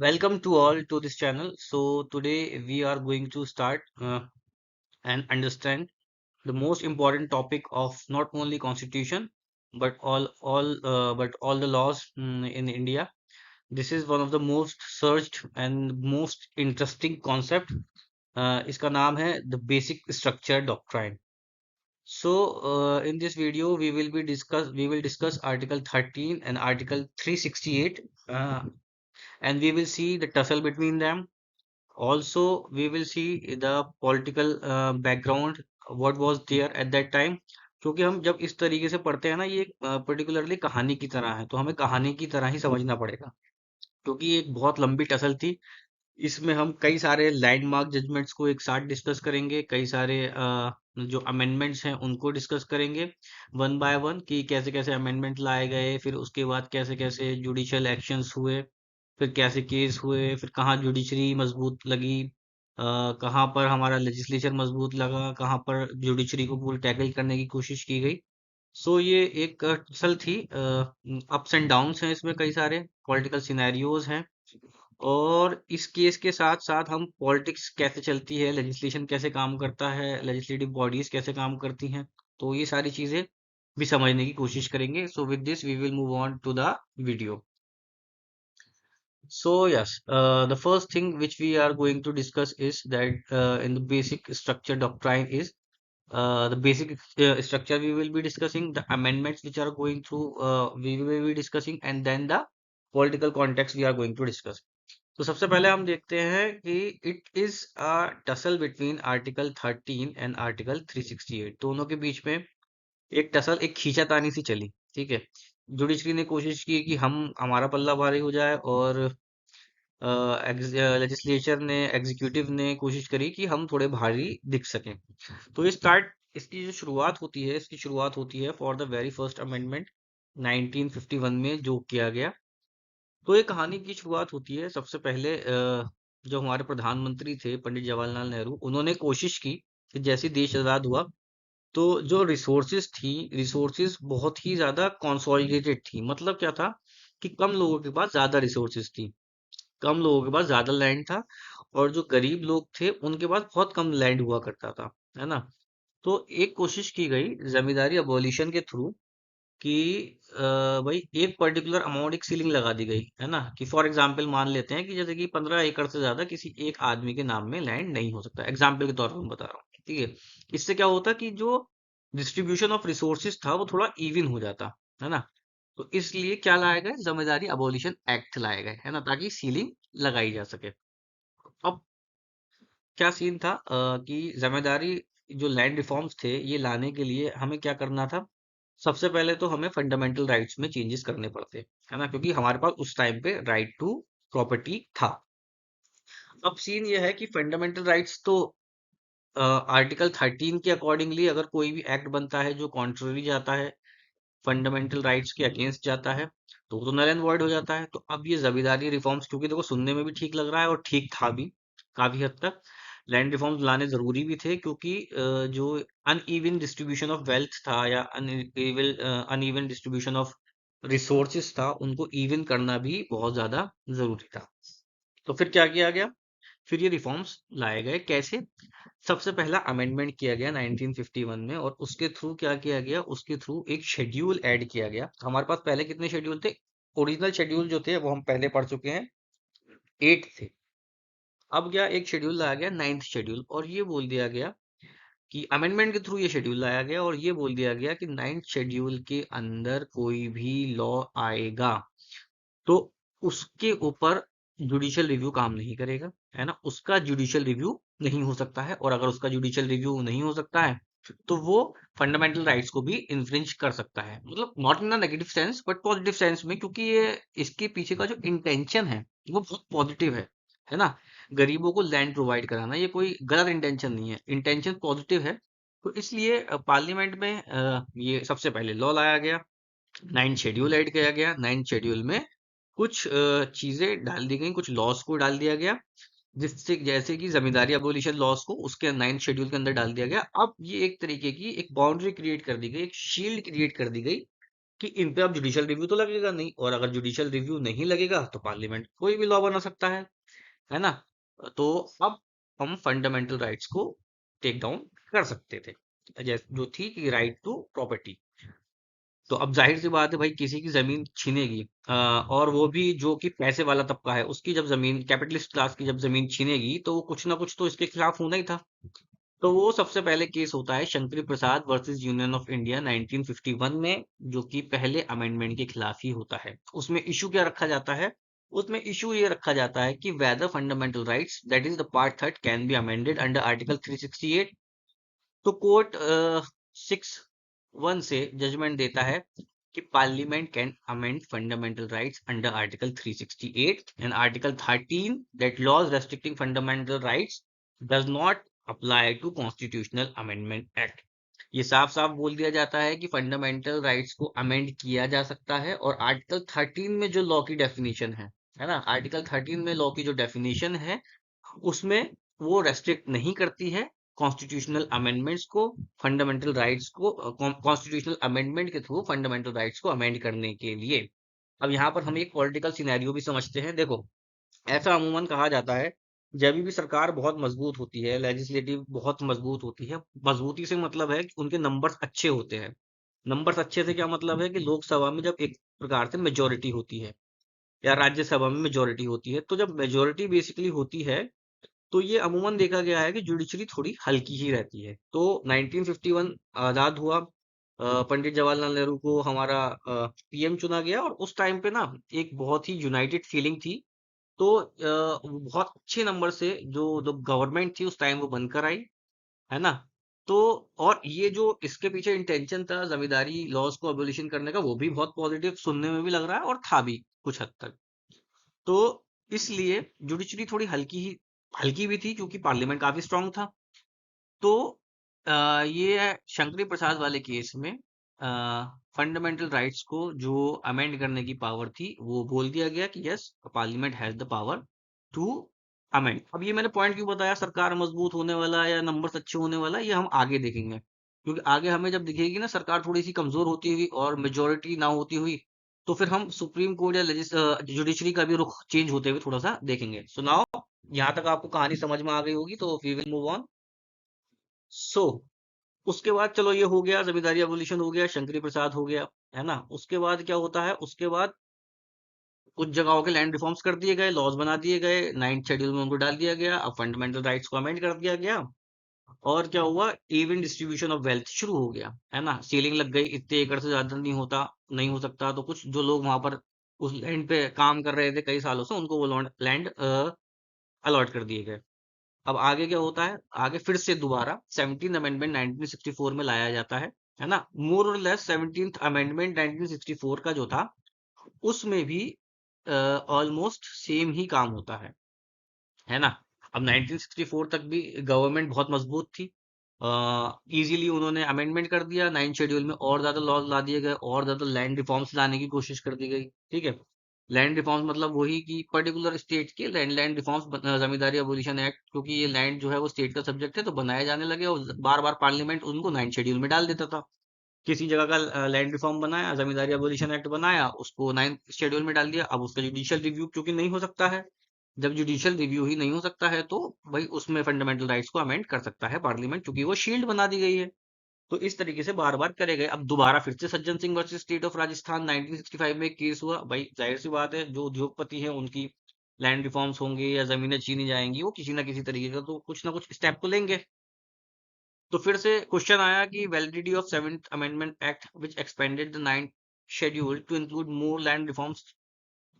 Welcome to all to this channel. So today we are going to start and understand the most important topic of not only constitution but all the laws in India. This is one of the most searched and most interesting concept. इसका नाम है the basic structure doctrine. So in this video we will discuss Article 13 and Article 368 and we will see the tussle between them. Also, we will see the political background, what was there at that time. क्योंकि हम जब इस तरीके से पढ़ते हैं ना, ये पर्टिकुलरली कहानी की तरह है, तो हमें कहानी की तरह ही समझना पड़ेगा, क्योंकि ये एक बहुत लंबी टसल थी। इसमें हम कई सारे लैंडमार्क जजमेंट्स को एक साथ डिस्कस करेंगे, कई सारे जो अमेंडमेंट्स हैं उनको डिस्कस करेंगे वन बाय वन, कि कैसे कैसे अमेंडमेंट लाए गए, फिर उसके बाद कैसे कैसे जुडिशियल एक्शंस हुए, फिर कैसे केस हुए, फिर कहाँ जुडिशरी मजबूत लगी, कहाँ पर हमारा लेजिस्लेचर मजबूत लगा, कहाँ पर जुडिशरी को पूरी टैकल करने की कोशिश की गई। सो ये एक टसल थी, अप्स एंड डाउन्स हैं इसमें, कई सारे पॉलिटिकल सिनेरियोज हैं, और इस केस के साथ साथ हम पॉलिटिक्स कैसे चलती है, लेजिस्लेशन कैसे काम करता है, लेजिस्लेटिव बॉडीज कैसे काम करती हैं, तो ये सारी चीजें भी समझने की कोशिश करेंगे। So with this we will move on to the video. So yes, the first thing which we are going to discuss is that in the basic structure doctrine is the basic structure we will be discussing, the amendments which are going through we will be discussing, and then the political context we are going to discuss. तो सबसे पहले हम देखते हैं कि it is a tussle between article 13 and article 368। दोनों के बीच में एक टसल, एक खींचातानी सी चली। ठीक है, जुडिशरी ने कोशिश की कि हम हमारा पल्ला भारी हो जाए, और लेजिस्लेचर ने, एग्जीक्यूटिव ने कोशिश करी कि हम थोड़े भारी दिख सकें। तो ये स्टार्ट, इसकी जो शुरुआत होती है, इसकी शुरुआत होती है for the very first amendment 1951 में जो किया गया। तो ये कहानी की शुरुआत होती है सबसे पहले, जो हमारे प्रधानमंत्री थे पंडित जवाहरलाल नेहरू, उन्होंने कोशिश की कि जैसे ही देश आजाद हुआ, तो जो रिसोर्सेज थी, रिसोर्सेज बहुत ही ज्यादा कंसोलिडेटेड थी। मतलब क्या था कि कम लोगों के पास ज्यादा रिसोर्सेज थी, कम लोगों के पास ज्यादा लैंड था, और जो गरीब लोग थे उनके पास बहुत कम लैंड हुआ करता था, है ना। तो एक कोशिश की गई जमींदारी अबॉलिशन के थ्रू कि भाई एक पर्टिकुलर अमाउंट, एक सीलिंग लगा दी गई, है ना, कि फॉर एग्जांपल मान लेते हैं कि जैसे कि 15 एकड़ से ज्यादा किसी एक आदमी के नाम में लैंड नहीं हो सकता। एग्जांपल के तौर पर मैं बता रहा हूँ, ठीक है। इससे क्या होता कि जो डिस्ट्रीब्यूशन ऑफ रिसोर्सेज था वो थोड़ा इवन हो जाता, है ना। तो इसलिए क्या लाया गया, जमींदारी अबॉलिशन एक्ट लाए गए, है ना, ताकि सीलिंग लगाई जा सके। अब क्या सीन था, कि जमींदारी, जो लैंड रिफॉर्म्स थे, ये लाने के लिए हमें क्या करना था। सबसे पहले तो हमें फंडामेंटल राइट्स में चेंजेस करने पड़ते, है ना, क्योंकि हमारे पास उस टाइम पे राइट टू प्रॉपर्टी था। अब सीन ये है कि फंडामेंटल राइट्स तो आर्टिकल 13 के अकॉर्डिंगली अगर कोई भी एक्ट बनता है जो कॉन्ट्ररी जाता है, फंडामेंटल राइट्स के अगेंस्ट जाता है, तो वो तो नल एंड वॉइड हो जाता है। तो अब ये जमींदारी रिफॉर्म्स, क्योंकि देखो सुनने में भी ठीक लग रहा है और ठीक था भी काफी हद तक, लैंड रिफॉर्म्स लाने जरूरी भी थे, क्योंकि जो अनइवन डिस्ट्रीब्यूशन ऑफ वेल्थ था, या अनइवन डिस्ट्रीब्यूशन ऑफ रिसोर्सेज था, उनको इवन करना भी बहुत ज्यादा जरूरी था। तो फिर क्या किया गया, फिर ये रिफॉर्म्स लाए गए कैसे। सबसे पहला अमेंडमेंट किया गया 1951 में, और उसके थ्रू क्या किया गया, उसके थ्रू एक शेड्यूल ऐड किया गया। हमारे पास पहले कितने शेड्यूल थे, ओरिजिनल शेड्यूल जो थे वो हम पहले पढ़ चुके हैं, 8 थे। अब क्या, एक शेड्यूल लाया गया, 9th शेड्यूल, और ये बोल दिया गया कि अमेंडमेंट के थ्रू ये शेड्यूल लाया गया, और ये बोल दिया गया कि 9th शेड्यूल के अंदर कोई भी लॉ आएगा तो उसके ऊपर जुडिशियल रिव्यू काम नहीं करेगा, है ना, उसका जुडिशियल रिव्यू नहीं हो सकता है, और अगर उसका जुडिशियल रिव्यू नहीं हो सकता है तो वो फंडामेंटल राइट्स को भी इन्फ्रिंज कर सकता है। मतलब not in a negative sense but positive sense में, क्योंकि ये इसके पीछे का जो इंटेंशन है वो बहुत पॉजिटिव है ना। गरीबों को लैंड प्रोवाइड कराना, ये कोई गलत इंटेंशन नहीं है, इंटेंशन पॉजिटिव है। तो इसलिए पार्लियामेंट में ये सबसे पहले लॉ लाया गया, 9 शेड्यूल ऐड किया गया। 9 शेड्यूल में कुछ चीजें डाल दी गई, कुछ लॉस को डाल दिया गया, जिससे जैसे कि जमींदारी अबोलिशन लॉस को उसके 9th शेड्यूल के अंदर डाल दिया गया। अब ये एक तरीके की एक बाउंड्री क्रिएट कर दी गई, एक शील्ड क्रिएट कर दी गई, कि इन पे अब जुडिशियल रिव्यू तो लगेगा नहीं, और अगर जुडिशियल रिव्यू नहीं लगेगा तो पार्लियामेंट कोई भी लॉ बना सकता है ना। तो अब हम फंडामेंटल राइट्स को टेक डाउन कर सकते थे, जैसे जो थी कि राइट टू प्रॉपर्टी। तो अब जाहिर सी बात है भाई, किसी की जमीन छीनेगी, और वो भी जो कि पैसे वाला तबका है, उसकी जब जमीन, कैपिटलिस्ट क्लास की जब जमीन छीनेगी, तो वो कुछ ना कुछ तो इसके खिलाफ होना ही था। तो वो सबसे पहले केस होता है शंकरी प्रसाद वर्सेस यूनियन ऑफ इंडिया 1951 में, जो कि पहले अमेंडमेंट के खिलाफ ही होता है। उसमें इशू क्या रखा जाता है? उसमें इशू ये रखा जाता है कि whether fundamental rights that is the part third can be amended under article 368। तो कोर्ट 6(1) से जजमेंट देता है कि parliament can amend fundamental rights under article 368 and article 13 that laws restricting fundamental rights does not apply to constitutional amendment act. ये साफ साफ बोल दिया जाता है कि फंडामेंटल राइट्स को अमेंड किया जा सकता है, और आर्टिकल 13 में जो लॉ की डेफिनेशन है ना, आर्टिकल 13 में लॉ की जो डेफिनेशन है, उसमें वो रेस्ट्रिक्ट नहीं करती है कॉन्स्टिट्यूशनल अमेंडमेंट्स को, फंडामेंटल राइट्स को, कॉन्स्टिट्यूशनल अमेंडमेंट के थ्रू फंडामेंटल राइट्स को अमेंड करने के लिए। अब यहाँ पर हम एक पॉलिटिकल सिनेरियो भी समझते हैं। देखो, ऐसा अमूमन कहा जाता है, जब भी सरकार बहुत मजबूत होती है, लेजिस्लेटिव बहुत मजबूत होती है, मजबूती से मतलब है कि उनके नंबर्स अच्छे होते हैं। नंबर्स अच्छे से क्या मतलब है? कि लोकसभा में जब एक प्रकार से मेजोरिटी होती है, या राज्यसभा में मेजोरिटी होती है, तो जब मेजोरिटी बेसिकली होती है, तो ये अमूमन देखा गया है कि जुडिशरी थोड़ी हल्की ही रहती है। तो 1951 आजाद हुआ, पंडित जवाहरलाल नेहरू को हमारा पीएम चुना गया, और उस टाइम पे ना एक बहुत ही यूनाइटेड फीलिंग थी। तो बहुत अच्छे नंबर से जो जो गवर्नमेंट थी उस टाइम वो बनकर आई, है ना। तो और ये जो इसके पीछे इंटेंशन था जमींदारी लॉज को अबोलिशन करने का, वो भी बहुत पॉजिटिव सुनने में भी लग रहा है, और था भी कुछ हद तक। तो इसलिए जुडिशरी थोड़ी हल्की भी थी, क्योंकि पार्लियामेंट काफी स्ट्रांग था। तो ये शंकरी प्रसाद वाले केस में फंडामेंटल राइट्स को जो अमेंड करने की पावर थी, वो बोल दिया गया कि yes, parliament has the power to amend. अब ये मैंने पॉइंट क्यों बताया, सरकार मजबूत होने वाला या नंबर्स अच्छे होने वाला, ये हम आगे देखेंगे, क्योंकि आगे हमें जब दिखेगी ना सरकार थोड़ी सी कमजोर होती हुई और मेजोरिटी ना होती हुई, तो फिर हम सुप्रीम कोर्ट या जुडिशरी का भी रुख चेंज होते हुए थोड़ा सा देखेंगे। सो नाउ, यहाँ तक आपको कहानी समझ में आ गई होगी, तो वी विल मूव ऑन। सो उसके बाद चलो, ये हो गया, जमींदारी एबोलिशन हो गया, शंकरी प्रसाद हो गया, है ना। उसके बाद क्या होता है? उसके बाद कुछ जगहों के लैंड रिफॉर्म्स कर दिए गए, लॉज बना दिए गए, 9th शेड्यूल में उनको डाल दिया गया, अब फंडामेंटल राइट्स को अमेंड कर दिया गया। और क्या हुआ? इवन डिस्ट्रीब्यूशन ऑफ वेल्थ शुरू हो गया, है ना। सीलिंग लग गई, इतने एकड़ से ज्यादा नहीं हो सकता। तो कुछ जो लोग वहां पर उस लैंड पे काम कर रहे थे कई सालों से, उनको वो लैंड अलॉट कर दिए गए। अब आगे क्या होता है? आगे फिर से दोबारा 17th अमेंडमेंट 1964 में लाया जाता है ना। मोर और लेस 17th अमेंडमेंट 1964 का जो था, उसमें भी ऑलमोस्ट सेम ही काम होता है ना। अब 1964 तक भी गवर्नमेंट बहुत मजबूत थी, इजीली उन्होंने अमेंडमेंट कर दिया, 9 शेड्यूल में और ज्यादा लॉज ला दिए गए, और ज्यादा लैंड रिफॉर्म्स लाने की कोशिश कर दी गई, ठीक है। लैंड रिफॉर्म्स मतलब वही कि पर्टिकुलर स्टेट के लैंड लैंड रिफॉर्म्स, जमींदारी अबोलिशन एक्ट, क्योंकि ये लैंड जो है वो स्टेट का सब्जेक्ट है, तो बनाए जाने लगे, और बार बार पार्लियामेंट उनको 9 शेड्यूल में डाल देता था। किसी जगह का लैंड रिफॉर्म बनाया, जमींदारी अबोलिशन एक्ट बनाया, उसको 9th शेड्यूल में डाल दिया। अब उसका जुडिशियल रिव्यू क्योंकि नहीं हो सकता है, जब जुडिशियल रिव्यू ही नहीं हो सकता है, तो भाई उसमें फंडामेंटल राइट्स को अमेंड कर सकता है पार्लियामेंट, क्योंकि वो शील्ड बना दी गई है। तो इस तरीके से बार बार करे गए। अब दोबारा फिर से Sajjan Singh versus state of Rajasthan 1965 में एक केस हुआ। भाई जाहिर सी बात है, जो उद्योगपति हैं उनकी लैंड रिफॉर्म्स होंगे या जमीनें छीनी जाएंगी, वो किसी ना किसी तरीके का तो कुछ ना कुछ स्टेप तो लेंगे। तो फिर से क्वेश्चन आया कि validity of 7th amendment act which expanded the 9th schedule to include more land reforms.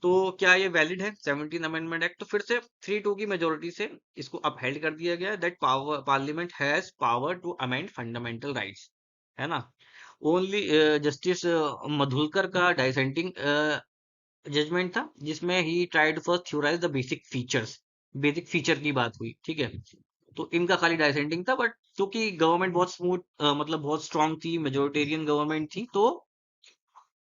तो क्या ये वैलिड है 17th अमेंडमेंट एक्ट? तो फिर से 3-2 की मेजोरिटी से इसको अपहेल्ड कर दिया गया, that power parliament has power to amend fundamental rights, है ना। ओनली जस्टिस मधुलकर का डाइसेंटिंग जजमेंट था, जिसमें he tried first theorise the basic feature की बात हुई, ठीक है। तो इनका खाली डाइसेंटिंग था, बट क्योंकि गवर्नमेंट बहुत स्मूथ, मतलब बहुत स्ट्रांग थी, मेजोरिटेरियन गवर्नमेंट थी, तो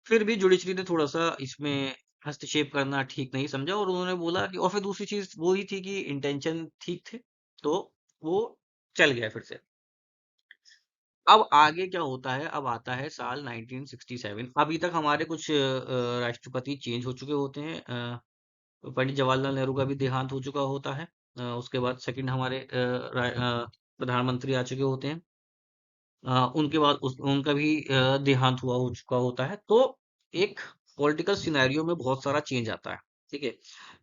फिर भी जुडिशरी ने थोड़ा सा इसमें हस्तक्षेप करना ठीक नहीं समझा, और उन्होंने बोला कि, और फिर दूसरी चीज वो ही थी कि इंटेंशन ठीक थे, तो वो चल गया फिर से। अब आगे क्या होता है, अब आता है साल 1967। अभी तक हमारे कुछ राष्ट्रपति चेंज हो चुके होते हैं। पंडित जवाहरलाल नेहरू का भी देहांत हो चुका होता है। उसके बाद सेकंड हमारे प्रधानमंत्री आ चुके होते हैं। उनके बाद उनका भी देहांत हुआ हो चुका होता है। तो एक पॉलिटिकल सिनेरियो में बहुत सारा चेंज आता है। ठीक है,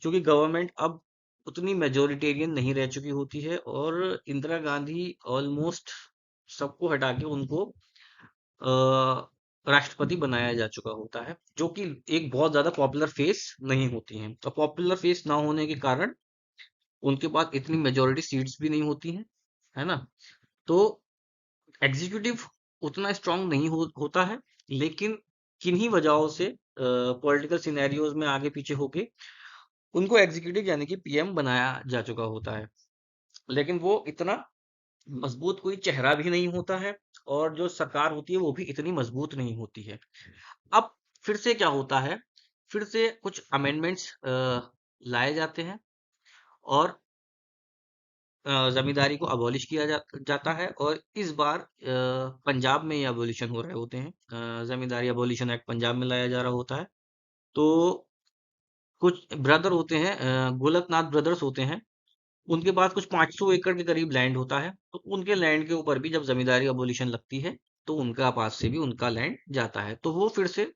क्योंकि गवर्नमेंट अब उतनी मेजोरिटेरियन नहीं रह चुकी होती है, और इंदिरा गांधी ऑलमोस्ट सबको हटा के उनको राष्ट्रपति बनाया जा चुका होता है, जो कि एक बहुत ज्यादा पॉपुलर फेस नहीं होती हैं। तो पॉपुलर फेस ना होने के कारण उनके पास इतनी मेजोरिटी सीट्स भी नहीं होती हैं, है ना। तो एग्जीक्यूटिव उतना स्ट्रांग नहीं होता है, लेकिन किन्हीं वजहों से पॉलिटिकल सिनेरियोज में आगे पीछे होके उनको एग्जीक्यूटिव यानी कि पीएम बनाया जा चुका होता है। लेकिन वो इतना मजबूत कोई चेहरा भी नहीं होता है, और जो सरकार होती है वो भी इतनी मजबूत नहीं होती है। अब फिर से क्या होता है, फिर से कुछ अमेंडमेंट्स लाए जाते हैं, और जमींदारी को अबॉलिश किया जाता है। और इस बार पंजाब में ये अबॉलिशन हो रहे होते हैं। जमींदारी अबॉलिशन एक्ट पंजाब में लाया जा रहा होता है। तो कुछ ब्रदर होते हैं, गोलकनाथ ब्रदर्स होते हैं, उनके पास कुछ 500 एकड़ के करीब लैंड होता है। तो उनके लैंड के ऊपर भी जब जमींदारी अबॉलिशन लगती है, तो उनका पास से भी उनका लैंड जाता है। तो वो फिर से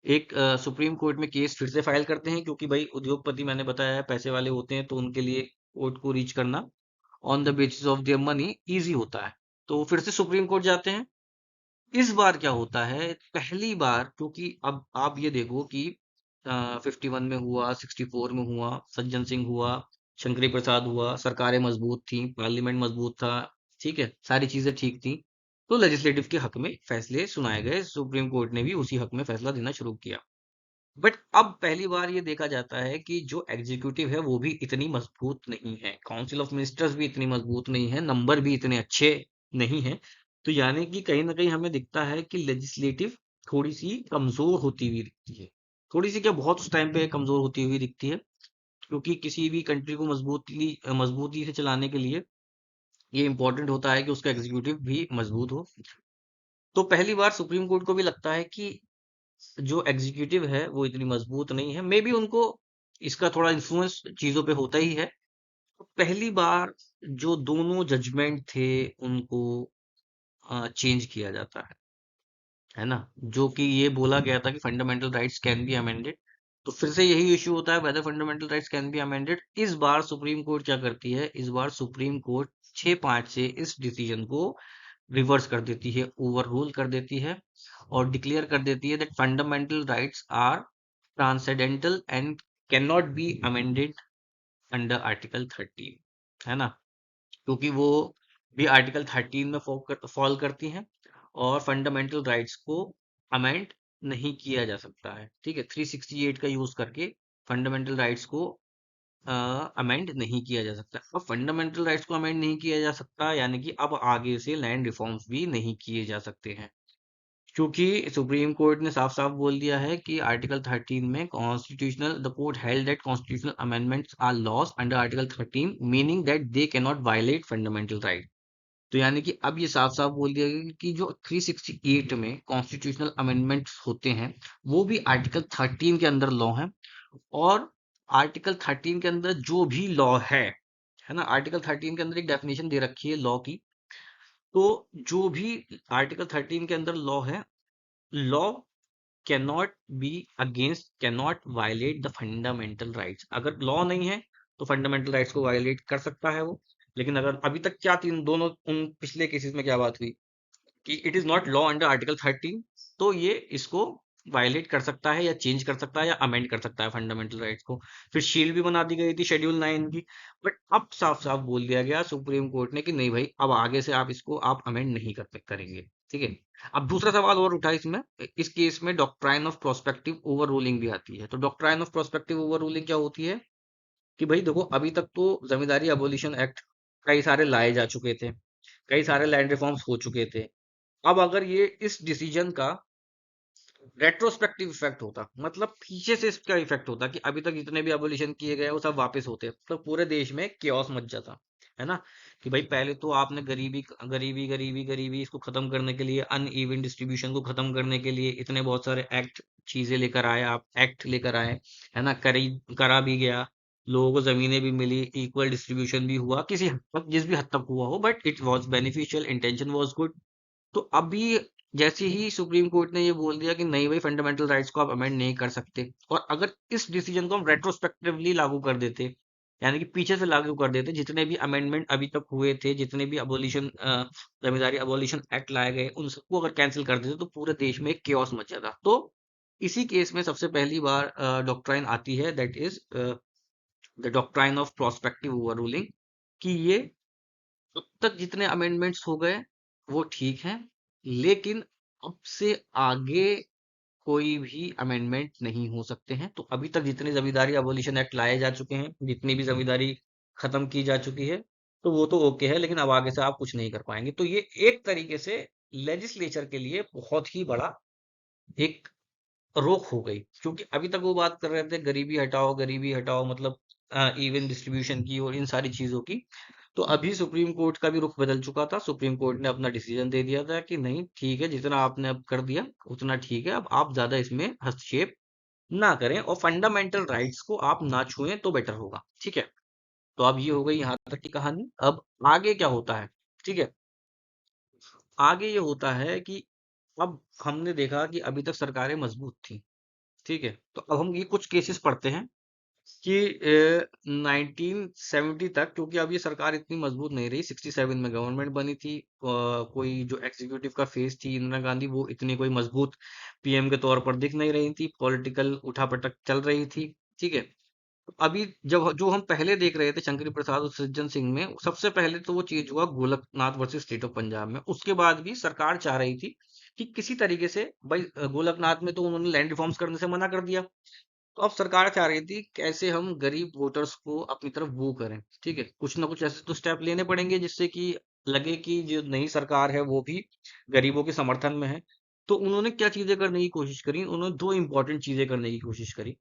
एक सुप्रीम कोर्ट में केस फिर से फाइल करते हैं, क्योंकि भाई उद्योगपति मैंने बताया है पैसे वाले होते हैं, तो उनके लिए कोर्ट को रीच करना on the basis of their money easy होता है। तो फिर से सुप्रीम कोर्ट जाते हैं। इस बार क्या होता है, पहली बार, क्योंकि अब आप ये देखो कि 51 में हुआ, 64 में हुआ, सज्जन सिंह हुआ, शंकरी प्रसाद हुआ, सरकारें मजबूत थी, पार्लियामेंट मजबूत था, ठीक है, सारी चीजें ठीक थी। तो लेजिस्लेटिव के हक में फैसले सुनाए गए, सुप्रीम कोर्ट ने भी उसी हक में फैसला देना शुरू किया। बट अब पहली बार ये देखा जाता है कि जो एग्जीक्यूटिव है वो भी इतनी मजबूत नहीं है, काउंसिल ऑफ मिनिस्टर्स भी इतनी मजबूत नहीं है, नंबर भी इतने अच्छे नहीं है। तो यानी कि कहीं ना कहीं हमें दिखता है कि लेजिस्लेटिव थोड़ी सी कमजोर होती हुई दिखती है। थोड़ी सी क्या, बहुत उस टाइम पे कमजोर होती हुई दिखती है, क्योंकि किसी भी कंट्री को मजबूती से चलाने के लिए ये इंपॉर्टेंट होता है कि उसका एग्जीक्यूटिव भी मजबूत हो। तो पहली बार सुप्रीम कोर्ट को भी लगता है कि जो एग्जीक्यूटिव है वो इतनी मजबूत नहीं है। मे बी उनको इसका थोड़ा इन्फ्लुएंस चीजों पे होता ही है। तो पहली बार जो दोनों जजमेंट थे उनको चेंज किया जाता है ना। जो कि ये बोला गया था कि fundamental rights can be amended. तो फिर से यही इश्यू होता है, whether fundamental rights can be amended. इस बार सुप्रीम कोर्ट क्या करती है, इस बार सुप्रीम कोर्ट 6-5 से इस डिसीजन को रिवर्स कर देती है, ओवर रूल कर देती है, और डिक्लेयर कर देती है that fundamental rights are transcendental and can not be amended under article 13, है ना। क्योंकि वो भी आर्टिकल 13 में फॉल करती हैं, और फंडामेंटल राइट्स को अमेंड नहीं किया जा सकता है। ठीक है, 368 का यूज करके फंडामेंटल राइट्स को अमेंड नहीं किया जा सकता। अब फंडामेंटल राइट्स को अमेंड नहीं किया जा सकता, यानी कि अब आगे से लैंड रिफॉर्म्स भी नहीं किए जा सकते हैं, क्योंकि सुप्रीम कोर्ट ने साफ साफ बोल दिया है कि आर्टिकल 13 में constitutional the court held that constitutional amendments are laws under article 13, meaning that they can not violate fundamental right. तो यानी कि अब ये साफ साफ बोल दिया गया कि जो 368 में कॉन्स्टिट्यूशनल अमेंडमेंट्स होते हैं वो भी आर्टिकल 13 के अंदर लॉ है। और आर्टिकल 13 के अंदर जो भी लॉ है ना, आर्टिकल 13 के अंदर एक डेफिनेशन दे रखी है लॉ की। तो जो भी आर्टिकल 13 के अंदर लॉ है, law can not be against, can not violate the fundamental rights. अगर लॉ नहीं है तो फंडामेंटल राइट्स को वायलेट कर सकता है वो। लेकिन अगर अभी तक क्या तीन दोनों उन पिछले केसेस में क्या बात हुई कि it is not law under article 13, तो ये इसको वायलेट कर सकता है, या चेंज कर सकता है, या अमेंड कर सकता है फंडामेंटल राइट्स को। फिर शील्ड भी बना दी गई थी शेड्यूल 9 की। बट अब साफ साफ बोल दिया गया सुप्रीम कोर्ट ने कि नहीं भाई, अब आगे से आप इसको आप अमेंड नहीं करेंगे। ठीक है। अब दूसरा सवाल और उठा इसमें, इस केस में doctrine of prospective over ruling भी आती है। तो doctrine of prospective over ruling क्या होती है कि भाई देखो, अभी तक तो जमींदारी अबोलिशन एक्ट कई सारे लाए जा चुके थे, कई सारे लैंड रिफॉर्म्स हो चुके थे। अब अगर ये इस डिसीजन का रेट्रोस्पेक्टिव इफेक्ट होता, मतलब पीछे से इसका इफेक्ट होता कि अभी तक जितने भी एबोलिशन किए गए वो सब वापस होते, तो पूरे देश में केओस मच जाता, है ना? कि भाई पहले तो आपने गरीबी गरीबी गरीबी गरीबी इसको खत्म करने के लिए, अनइवन डिस्ट्रीब्यूशन को खत्म करने के लिए इतने बहुत सारे एक्ट चीजें लेकर आए, आप एक्ट लेकर आए, है ना? करा भी गया, लोगों को जमीनें भी मिली, इक्वल डिस्ट्रीब्यूशन भी हुआ किसी हद तक, जिस भी हद तक हुआ हो, but it was beneficial, intention was good. तो अभी जैसे ही सुप्रीम कोर्ट ने ये बोल दिया कि नहीं भाई, फंडामेंटल राइट्स को आप अमेंड नहीं कर सकते, और अगर इस डिसीजन को हम रेट्रोस्पेक्टिवली लागू कर देते, यानी कि पीछे से लागू कर देते, जितने भी अमेंडमेंट अभी तक हुए थे, जितने भी अबोलिशन जमींदारी अबोलिशन एक्ट लाए गए, उन सबको अगर कैंसिल कर देते तो पूरे देश में केओस मच जाता। तो इसी केस में सबसे पहली बार डॉक्ट्राइन आती है, that is the doctrine of prospective over ruling, कि ये अब तक जितने अमेंडमेंट्स हो गए वो ठीक है, लेकिन अब से आगे कोई भी अमेंडमेंट नहीं हो सकते हैं। तो अभी तक जितने जमींदारी अबोलिशन एक्ट लाए जा चुके हैं, जितनी भी जमींदारी खत्म की जा चुकी है, तो वो तो ओके है, लेकिन अब आगे से आप कुछ नहीं कर पाएंगे। तो ये एक तरीके से लेजिस्लेचर के लिए बहुत ही बड़ा एक रोक हो गई, क्योंकि अभी तक वो बात कर रहे थे गरीबी हटाओ, मतलब इवन डिस्ट्रीब्यूशन की और इन सारी चीजों की। तो अभी सुप्रीम कोर्ट का भी रुख बदल चुका था, सुप्रीम कोर्ट ने अपना डिसीजन दे दिया था कि नहीं ठीक है, जितना आपने अब कर दिया उतना ठीक है, अब आप ज्यादा इसमें हस्तक्षेप ना करें और फंडामेंटल राइट्स को आप ना छुएं तो बेटर होगा। ठीक है, तो अब ये हो गई यहाँ तक की कहानी। अब आगे क्या होता है? ठीक है, आगे ये होता है कि अब हमने देखा कि अभी तक सरकारें मजबूत थी। ठीक है, तो अब हम ये कुछ केसेस पढ़ते हैं कि 1970 तक, क्योंकि अब ये सरकार इतनी मजबूत नहीं रही, 67 में गवर्नमेंट बनी थी, कोई जो एग्जीक्यूटिव का फेस थी इंदिरा गांधी, वो इतनी कोई मजबूत पीएम के तौर पर दिख नहीं रही थी, पॉलिटिकल उठापटक चल रही थी। ठीक है, तो अभी जब जो हम पहले देख रहे थे शंकरी प्रसाद और सज्जन सिंह में, सबसे पहले तो वो चीज हुआ Golaknath versus state of Punjab में। उसके बाद भी सरकार चाह रही थी कि किसी तरीके से भाई, गोलकनाथ में तो उन्होंने लैंड रिफॉर्म्स करने से मना कर दिया, तो अब सरकार चाह रही थी कैसे हम गरीब वोटर्स को अपनी तरफ वो करें। ठीक है, कुछ ना कुछ ऐसे तो स्टेप लेने पड़ेंगे जिससे कि लगे कि जो नई सरकार है वो भी गरीबों के समर्थन में है। तो उन्होंने क्या चीजें करने की कोशिश करी? उन्होंने दो इंपॉर्टेंट चीजें करने की कोशिश करी।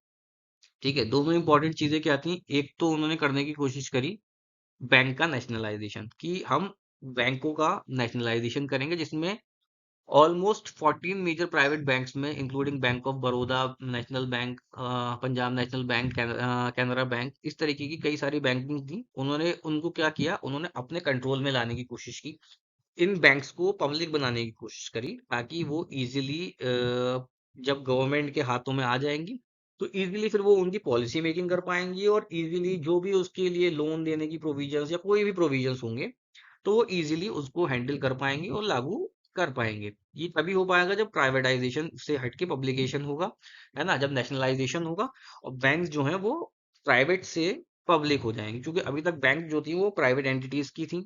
ठीक है, दोनों इंपॉर्टेंट चीजें क्या थी? एक तो उन्होंने करने की कोशिश करी बैंक का नेशनलाइजेशन, कि हम बैंकों का नेशनलाइजेशन करेंगे, जिसमें ऑलमोस्ट 14 मेजर प्राइवेट बैंक्स में, including bank of Baroda, national bank, Punjab national bank, Canara bank, इस तरीके की कई सारी बैंकिंग थी, उन्होंने उनको क्या किया, उन्होंने अपने कंट्रोल में लाने की कोशिश की। इन बैंक्स को पब्लिक बनाने की कोशिश करी, ताकि वो इजीली जब गवर्नमेंट के हाथों में आ जाएंगी तो इजीली फिर वो उनकी पॉलिसी मेकिंग कर पाएंगी, और इजीली जो भी उसके लिए लोन देने की प्रोविजंस या कोई भी प्रोविजंस होंगे, तो वो इजीली उसको हैंडल कर पाएंगे और लागू कर पाएंगे। ये तभी हो पाएगा जब प्राइवेटाइजेशन से हटके पब्लिकेशन होगा, है ना, जब नेशनलाइजेशन होगा, और बैंक जो है वो प्राइवेट से पब्लिक हो जाएंगे, क्योंकि अभी तक बैंक जो थी वो प्राइवेट एंटिटीज की थी,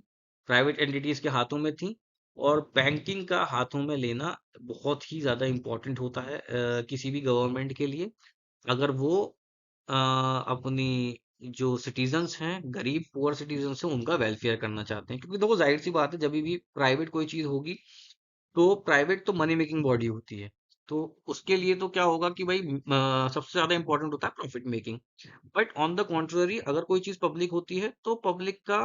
प्राइवेट एंटिटीज के हाथों में थी। और बैंकिंग का हाथों में लेना बहुत ही ज्यादा इंपॉर्टेंट होता है किसी भी गवर्नमेंट के लिए, अगर वो अपनी जो सिटीजन्स हैं, गरीब पुअर सिटीजन्स हैं, उनका वेलफेयर करना चाहते हैं। क्योंकि देखो जाहिर सी बात है, जब भी प्राइवेट कोई चीज होगी, तो प्राइवेट तो मनी मेकिंग बॉडी होती है, तो उसके लिए तो क्या होगा कि भाई सबसे ज्यादा इंपॉर्टेंट होता है profit making. But on the contrary, अगर कोई चीज पब्लिक होती है तो पब्लिक का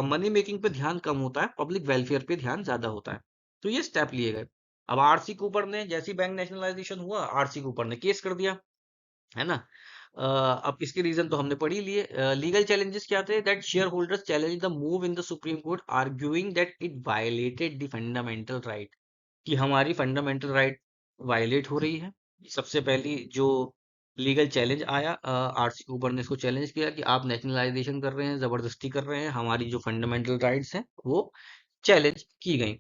मनी मेकिंग पे ध्यान कम होता है, पब्लिक वेलफेयर पे ध्यान ज्यादा होता है। तो ये स्टेप लिए गए। अब आरसी कूपर ने, जैसी बैंक नेशनलाइजेशन हुआ, आरसी कूपर ने केस कर दिया, है ना? अब इसके रीजन तो हमने पढ़ ही लिए। लीगल चैलेंजेस क्या थे? That share holders challenge the move in the supreme court, arguing that it violated the fundamental right, कि हमारी फंडामेंटल राइट वायलेट हो रही है। सबसे पहली जो लीगल चैलेंज आया, आरसी कूपर ने इसको चैलेंज किया कि आप नेशनलाइजेशन कर रहे हैं, जबरदस्ती कर रहे हैं, हमारी जो फंडामेंटल राइट्स हैं वो चैलेंज की गई।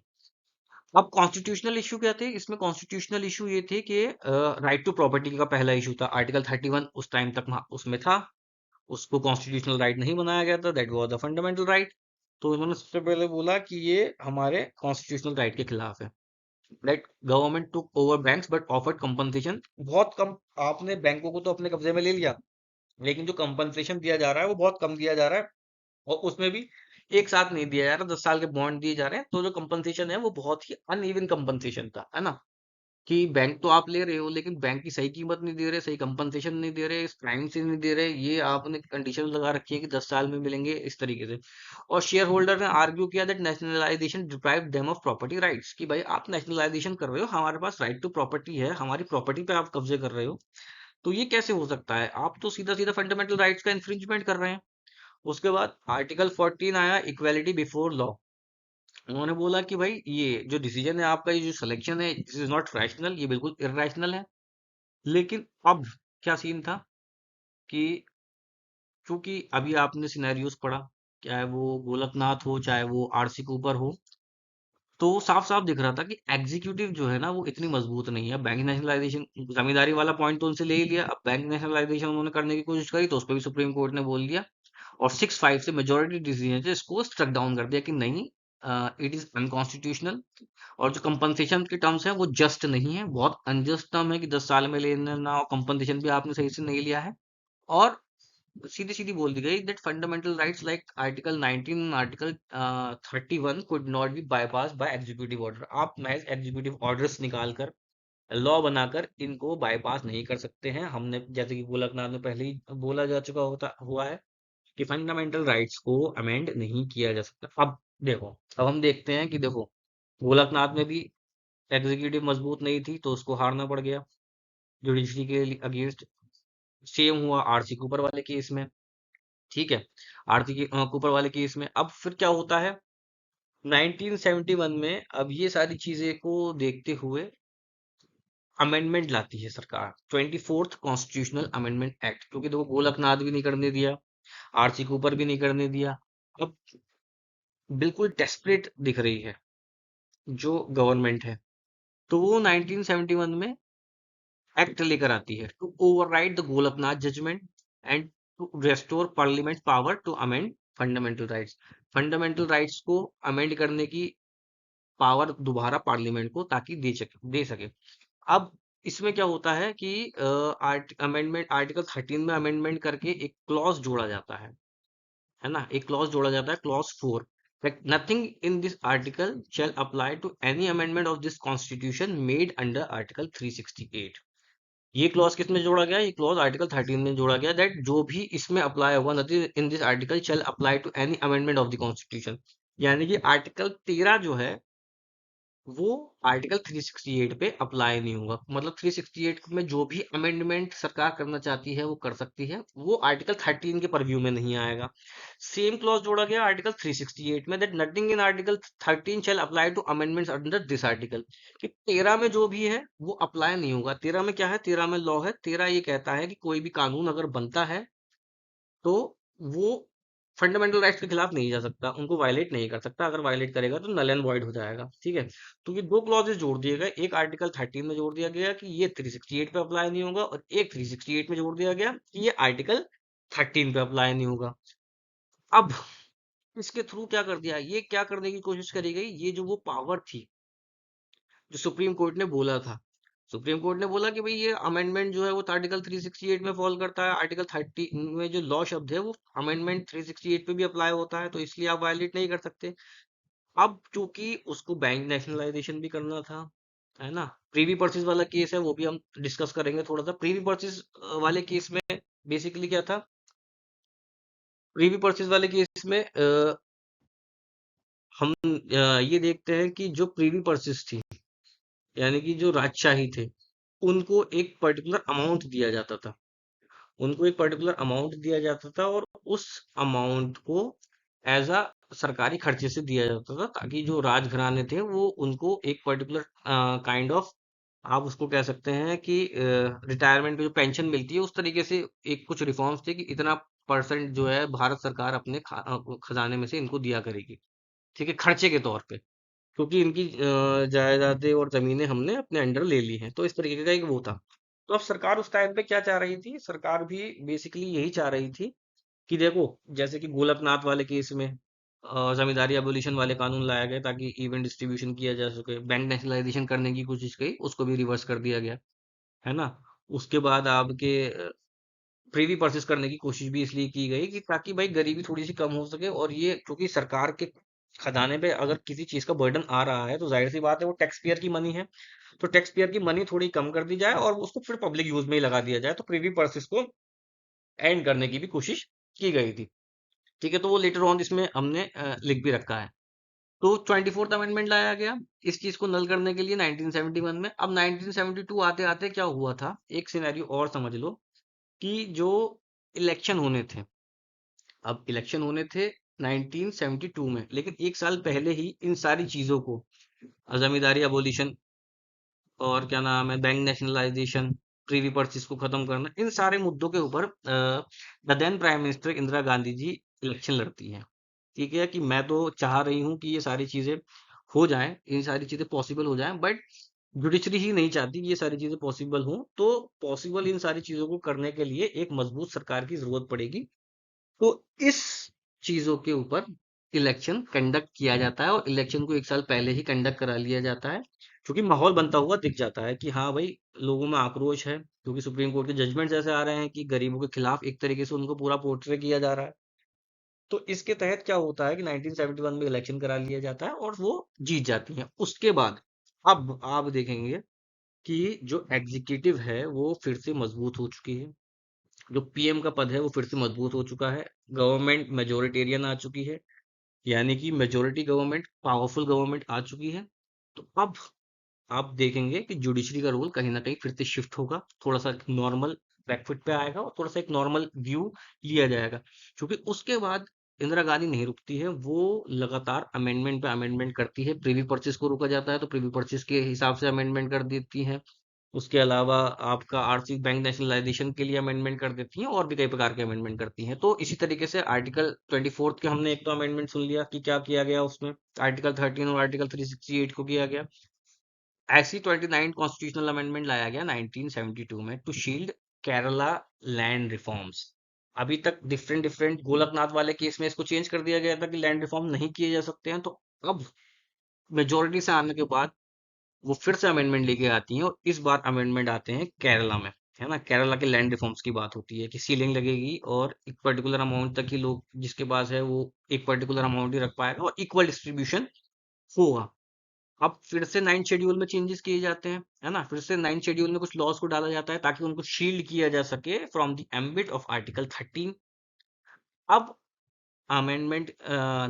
अब कॉन्स्टिट्यूशनल इशू क्या थे इसमें? कॉन्स्टिट्यूशनल इशू ये थे कि राइट टू प्रॉपर्टी का पहला इशू था, आर्टिकल 31 उस टाइम तक उसमें था, उसको कॉन्स्टिट्यूशनल राइट नहीं बनाया गया था, that was the fundamental right. तो इन्होंने सबसे पहले बोला कि ये हमारे कॉन्स्टिट्यूशनल राइट के खिलाफ है। That government took over banks but offered compensation, बहुत कम। आपने बैंकों को तो अपने कब्जे में ले लिया, लेकिन जो कंपनसेशन दिया जा रहा है वो बहुत कम दिया जा रहा है, और उसमें भी एक साथ नहीं दिया जा रहा, 10 साल के बॉन्ड दिए जा रहे हैं, तो जो कंपनसेशन है वो बहुत ही अनइवन कंपनसेशन था, है ना? कि बैंक तो आप ले रहे हो लेकिन बैंक की सही कीमत नहीं दे रहे, सही कंपनसेशन नहीं दे रहे, इस प्राइम से नहीं दे रहे, ये आपने कंडीशन लगा रखी है कि 10 साल में मिलेंगे इस तरीके से। और शेयर होल्डर ने आर्ग्यू किया that nationalisation deprive them of property rights, कि भाई आप नेशनलाइजेशन कर रहे हो, हमारे पास राइट टू प्रॉपर्टी है, हमारी प्रॉपर्टी पे आप कब्जे कर रहे हो, तो ये कैसे हो सकता है, आप तो सीधा सीधा फंडामेंटल राइट्स का इंफ्रिंजमेंट कर रहे हैं। उसके बाद आर्टिकल 14 आया, इक्वेलिटी बिफोर लॉ। उन्होंने बोला कि भाई ये जो डिसीजन है आपका, ये जो सिलेक्शन है, दिस इज नॉट रैशनल, ये बिल्कुल इररेशनल है। लेकिन अब क्या सीन था कि चूंकि अभी आपने सिनेरियोस पढ़ा, चाहे वो गोलकनाथ हो चाहे वो आरसी कूपर हो, तो साफ साफ दिख रहा था कि एग्जीक्यूटिव जो है ना वो इतनी मजबूत नहीं है। बैंक नेशनलाइजेशन, जमींदारी वाला पॉइंट तो उनसे ले ही लिया, अब बैंक नेशनलाइजेशन उन्होंने करने की कोशिश करी तो उस पर भी सुप्रीम कोर्ट ने बोल दिया, और 6-5 से मेजोरिटी डिसीजन से इसको स्ट्रक डाउन कर दिया कि नहीं, इट इज अनकॉन्स्टिट्यूशनल। और जो कंपनसेशन के टर्म्स हैं वो जस्ट नहीं है, बहुत अनजस्ट टर्म है कि 10 साल में लेना, और कंपनसेशन भी आपने सही से नहीं लिया है। और सीधी सीधी बोल दी गई that fundamental rights like article 19, article 31 could not be bypass by executive order. आप महज एग्जीक्यूटिव ऑर्डर्स निकाल कर, लॉ बनाकर इनको बाईपास नहीं कर सकते हैं। हमने जैसे कि गोलकनाथ में पहले ही बोला जा चुका होता हुआ है कि फंडामेंटल राइट्स को अमेंड नहीं किया जा सकता। अब देखो, अब हम देखते हैं कि देखो, गोलकनाथ में भी एग्जीक्यूटिव मजबूत नहीं थी तो उसको हारना पड़ गया जुडिशरी के अगेंस्ट। सेम हुआ आरसी कूपर वाले केस में, ठीक है। आरसी कूपर वाले केस में अब फिर क्या होता है, 1971 में अब ये सारी चीजें को देखते हुए अमेंडमेंट लाती है सरकार, 24th कॉन्स्टिट्यूशनल अमेंडमेंट एक्ट, क्योंकि देखो गोलकनाथ भी नहीं करने दिया, आरसी कूपर भी नहीं करने दिया। अब बिल्कुल डेस्परेट दिख रही है जो गवर्नमेंट है, तो वो 1971 में एक्ट लेकर आती है to override the Golaknath judgement and to restore parliament power to amend fundamental rights. Fundamental rights को अमेंड करने की पावर दोबारा पार्लियामेंट को, ताकि दे सके। अब इसमें क्या होता है कि अमेंडमेंट आर्टिकल 13 में अमेंडमेंट करके एक क्लॉज जोड़ा जाता है ना, एक क्लॉज जोड़ा जाता है, clause 4, that nothing in this article shall apply to any amendment of this constitution made under article 368। ये क्लॉज किस में जोड़ा गया, ये क्लॉज आर्टिकल 13 में जोड़ा गया, दैट जो भी इसमें अप्लाई होगा, nothing in this article shall apply to any amendment of the constitution. यानी कि आर्टिकल 13 जो है वो आर्टिकल 368 पे अप्लाई नहीं होगा, मतलब 368 में जो भी अमेंडमेंट सरकार करना चाहती है वो कर सकती है, वो आर्टिकल 13 के परव्यू में नहीं आएगा। सेम क्लॉज जोड़ा गया आर्टिकल 368 में, that nothing in article 13 shall apply to amendments under this article, कि 13 में जो भी है वो अप्लाई नहीं होगा। 13 में क्या है, 13 में लॉ है, 13 ये कहता है कि कोई भी कानून अगर बनता है तो वो फंडामेंटल राइट्स के खिलाफ नहीं जा सकता, उनको वायलेट नहीं कर सकता, अगर वायलेट करेगा तो नल एंड वॉइड हो जाएगा, ठीक है। तो ये दो क्लॉजेस जोड़ दिए गए, एक आर्टिकल 13 में जोड़ दिया गया कि ये 368 पे अप्लाई नहीं होगा, और एक 368 में जोड़ दिया गया कि ये आर्टिकल 13 पे अप्लाई नहीं होगा। अब इसके थ्रू क्या कर दिया, ये क्या करने की कोशिश करी गई, ये जो वो पावर थी जो सुप्रीम कोर्ट ने बोला था, सुप्रीम कोर्ट ने बोला कि भाई ये अमेंडमेंट जो है वो आर्टिकल 368 में फॉल करता है, आर्टिकल 30 में जो लॉ शब्द है वो अमेंडमेंट 368 पे भी अप्लाई होता है, तो इसलिए आप वायलेट नहीं कर सकते। अब चूंकि उसको बैंक नेशनलाइजेशन भी करना था, है ना, प्रीवी पर्चेज वाला केस है वो भी हम डिस्कस करेंगे थोड़ा सा। प्रीवी परचेज वाले केस में बेसिकली क्या था, प्रीवी परचेज वाले केस में हम ये देखते हैं कि जो प्रीवी परचेज थी, यानी कि जो राजशाही थे, उनको एक पर्टिकुलर अमाउंट दिया जाता था, उनको एक पर्टिकुलर अमाउंट दिया जाता था, और उस अमाउंट को एज अ सरकारी खर्चे से दिया जाता था, ताकि जो राजघराने थे वो उनको एक पर्टिकुलर काइंड ऑफ, आप उसको कह सकते हैं कि रिटायरमेंट पे जो पेंशन मिलती है उस तरीके से, एक कुछ रिफॉर्म्स थे कि इतना परसेंट जो है भारत सरकार अपने खजाने में से इनको दिया करेगी, ठीक है, खर्चे के तौर पे, क्योंकि इनकी जायदादें और जमीनें हमने अपने अंडर ले ली हैं, तो इस तरीके का एक वो था। तो अब सरकार उस टाइम पे क्या चाह रही थी, सरकार भी बेसिकली यही चाह रही थी कि देखो, जैसे कि गोलकनाथ वाले केस में जमींदारी एबोलिशन वाले कानून लाया गया ताकि इवन डिस्ट्रीब्यूशन किया जा सके, बैंक नेशनलाइजेशन करने की कोशिश की, उसको भी रिवर्स कर दिया गया, है ना। उसके बाद आपके प्रीवी परचेस करने की कोशिश भी इसलिए की गई कि ताकि भाई गरीबी थोड़ी सी कम हो सके, और ये क्योंकि सरकार के खजाने पे अगर किसी चीज का बर्डन आ रहा है तो जाहिर सी बात है वो टैक्स पेयर की मनी है, तो टैक्स पेयर की मनी थोड़ी कम कर दी जाए और उसको फिर पब्लिक यूज में ही लगा दिया जाए, तो प्रिवी पर्सेस को एंड करने की भी कोशिश की गई थी। ठीक है, तो वो लेटर ऑन इसमें हमने लिख भी रखा है। तो 24th अमेंडमेंट लाया गया इस चीज को नल करने के लिए 1971 में। अब 1972 आते आते क्या हुआ था, एक सिनेरियो और समझ लो कि जो इलेक्शन होने थे, अब इलेक्शन होने थे 1972 में, लेकिन एक साल पहले ही इन सारी चीजों को, जमींदारी अबोलिशन और क्या नाम है बैंक नेशनलाइजेशन, प्रीवी पर्चेस को खत्म करना, इन सारे मुद्दों के ऊपर the then prime minister Indira Gandhi ji election लड़ती हैं। ठीक है, कि मैं तो चाह रही हूँ कि ये सारी चीजें हो जाएं, ये सारी चीजें पॉसिबल हो जाएं, बट जुडिशरी ही नहीं चाहती कि ये सारी चीजें पॉसिबल हों। तो पॉसिबल इन सारी चीजों को करने के लिए एक मजबूत सरकार की जरूरत पड़ेगी। तो इस चीजों के ऊपर इलेक्शन कंडक्ट किया जाता है, और इलेक्शन को एक साल पहले ही कंडक्ट करा लिया जाता है, क्योंकि माहौल बनता हुआ दिख जाता है कि हाँ भाई, लोगों में आक्रोश है, क्योंकि सुप्रीम कोर्ट के जजमेंट ऐसे आ रहे हैं कि गरीबों के खिलाफ एक तरीके से उनको पूरा पोर्ट्रे किया जा रहा है। तो इसके तहत क्या होता है कि 1971 में इलेक्शन करा लिया जाता है और वो जीत जाती हैं। उसके बाद अब आप देखेंगे कि जो एग्जीक्यूटिव है वो फिर से मजबूत हो चुकी है, जो पीएम का पद है वो फिर से मजबूत हो चुका है, गवर्नमेंट मेजोरिटेरियन आ चुकी है, यानी कि मेजोरिटी गवर्नमेंट, पावरफुल गवर्नमेंट आ चुकी है। तो अब आप देखेंगे कि जुडिशरी का रोल कहीं ना कहीं फिर से शिफ्ट होगा, थोड़ा सा नॉर्मल बैकफुट पे आएगा और थोड़ा सा एक नॉर्मल व्यू लिया जाएगा, क्योंकि उसके बाद इंदिरा गांधी नहीं रुकती है, वो लगातार अमेंडमेंट पे अमेंडमेंट करती है। प्रीवी परचेस को रोका जाता है तो प्रीवी परचेस के हिसाब से अमेंडमेंट कर देती है। उसके अलावा आपका आरसी बैंक नेशनलाइजेशन के लिए अमेंडमेंट कर देती हैं, और भी कई प्रकार के अमेंडमेंट करती हैं। तो इसी तरीके से आर्टिकल 24 के हमने एक तो अमेंडमेंट सुन लिया कि क्या किया गया उसमें, आर्टिकल 13 और आर्टिकल 368 को किया गया। ऐसी 29 कॉन्स्टिट्यूशनल अमेंडमेंट लाया गया 1972 में to shield Kerala land reforms. अभी तक डिफरेंट डिफरेंट गोलकनाथ वाले केस में इसको चेंज कर दिया गया था कि लैंड रिफॉर्म नहीं किए जा सकते हैं, तो अब मेजोरिटी से आने के बाद वो फिर से अमेंडमेंट लेके आती हैं, और इस बार अमेंडमेंट आते हैं केरला में। है ना, केरला के लैंड रिफॉर्म्स की बात होती है कि सीलिंग लगेगी और एक पर्टिकुलर अमाउंट तक ही लोग जिसके पास है वो एक पर्टिकुलर अमाउंट ही रख पाएगा, और इक्वल डिस्ट्रीब्यूशन होगा। अब फिर से 9 शेड्यूल में चेंजेस किए जाते हैं, है ना, फिर से 9 शेड्यूल में कुछ लॉज को डाला जाता है ताकि उनको शील्ड किया जा सके from the ambit of article 13। अब अमेंडमेंट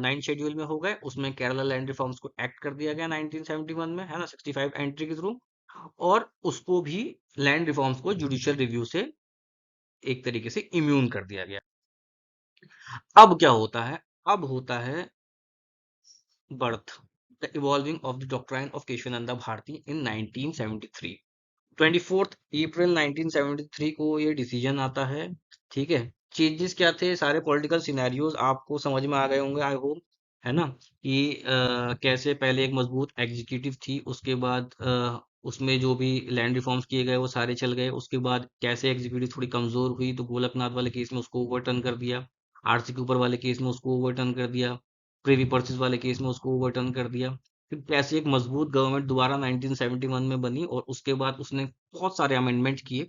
9 शेड्यूल में हो गए, उसमें केरला लैंड रिफॉर्म्स को एक्ट कर दिया गया 1971 में, है ना, 65 एंट्री के थ्रू, और उसको भी लैंड रिफॉर्म्स को जुडिशियल रिव्यू से एक तरीके से इम्यून कर दिया गया। अब क्या होता है, अब होता है birth, the evolving of the doctrine of Kesavananda Bharati in 1973। 24 अप्रैल 1973 को ये डिसीजन आता है। ठीक है, चेंजेस क्या थे, सारे पॉलिटिकल सिनेरियोज आपको समझ में आ गए होंगे आई होप, है ना, कि कैसे पहले एक मजबूत एग्जीक्यूटिव थी, उसके बाद उसमें जो भी लैंड रिफॉर्म्स किए गए वो सारे चल गए, उसके बाद कैसे एग्जीक्यूटिव थोड़ी कमजोर हुई तो गोलकनाथ वाले केस में उसको ओवरटर्न कर दिया, आरसी के ऊपर वाले केस में उसको ओवरटर्न कर दिया, प्रिवी पर्चेस वाले केस में उसको ओवरटर्न कर दिया। फिर कैसे एक मजबूत गवर्नमेंट दोबारा 1971 में बनी, और उसके बाद उसने बहुत सारे अमेंडमेंट किए,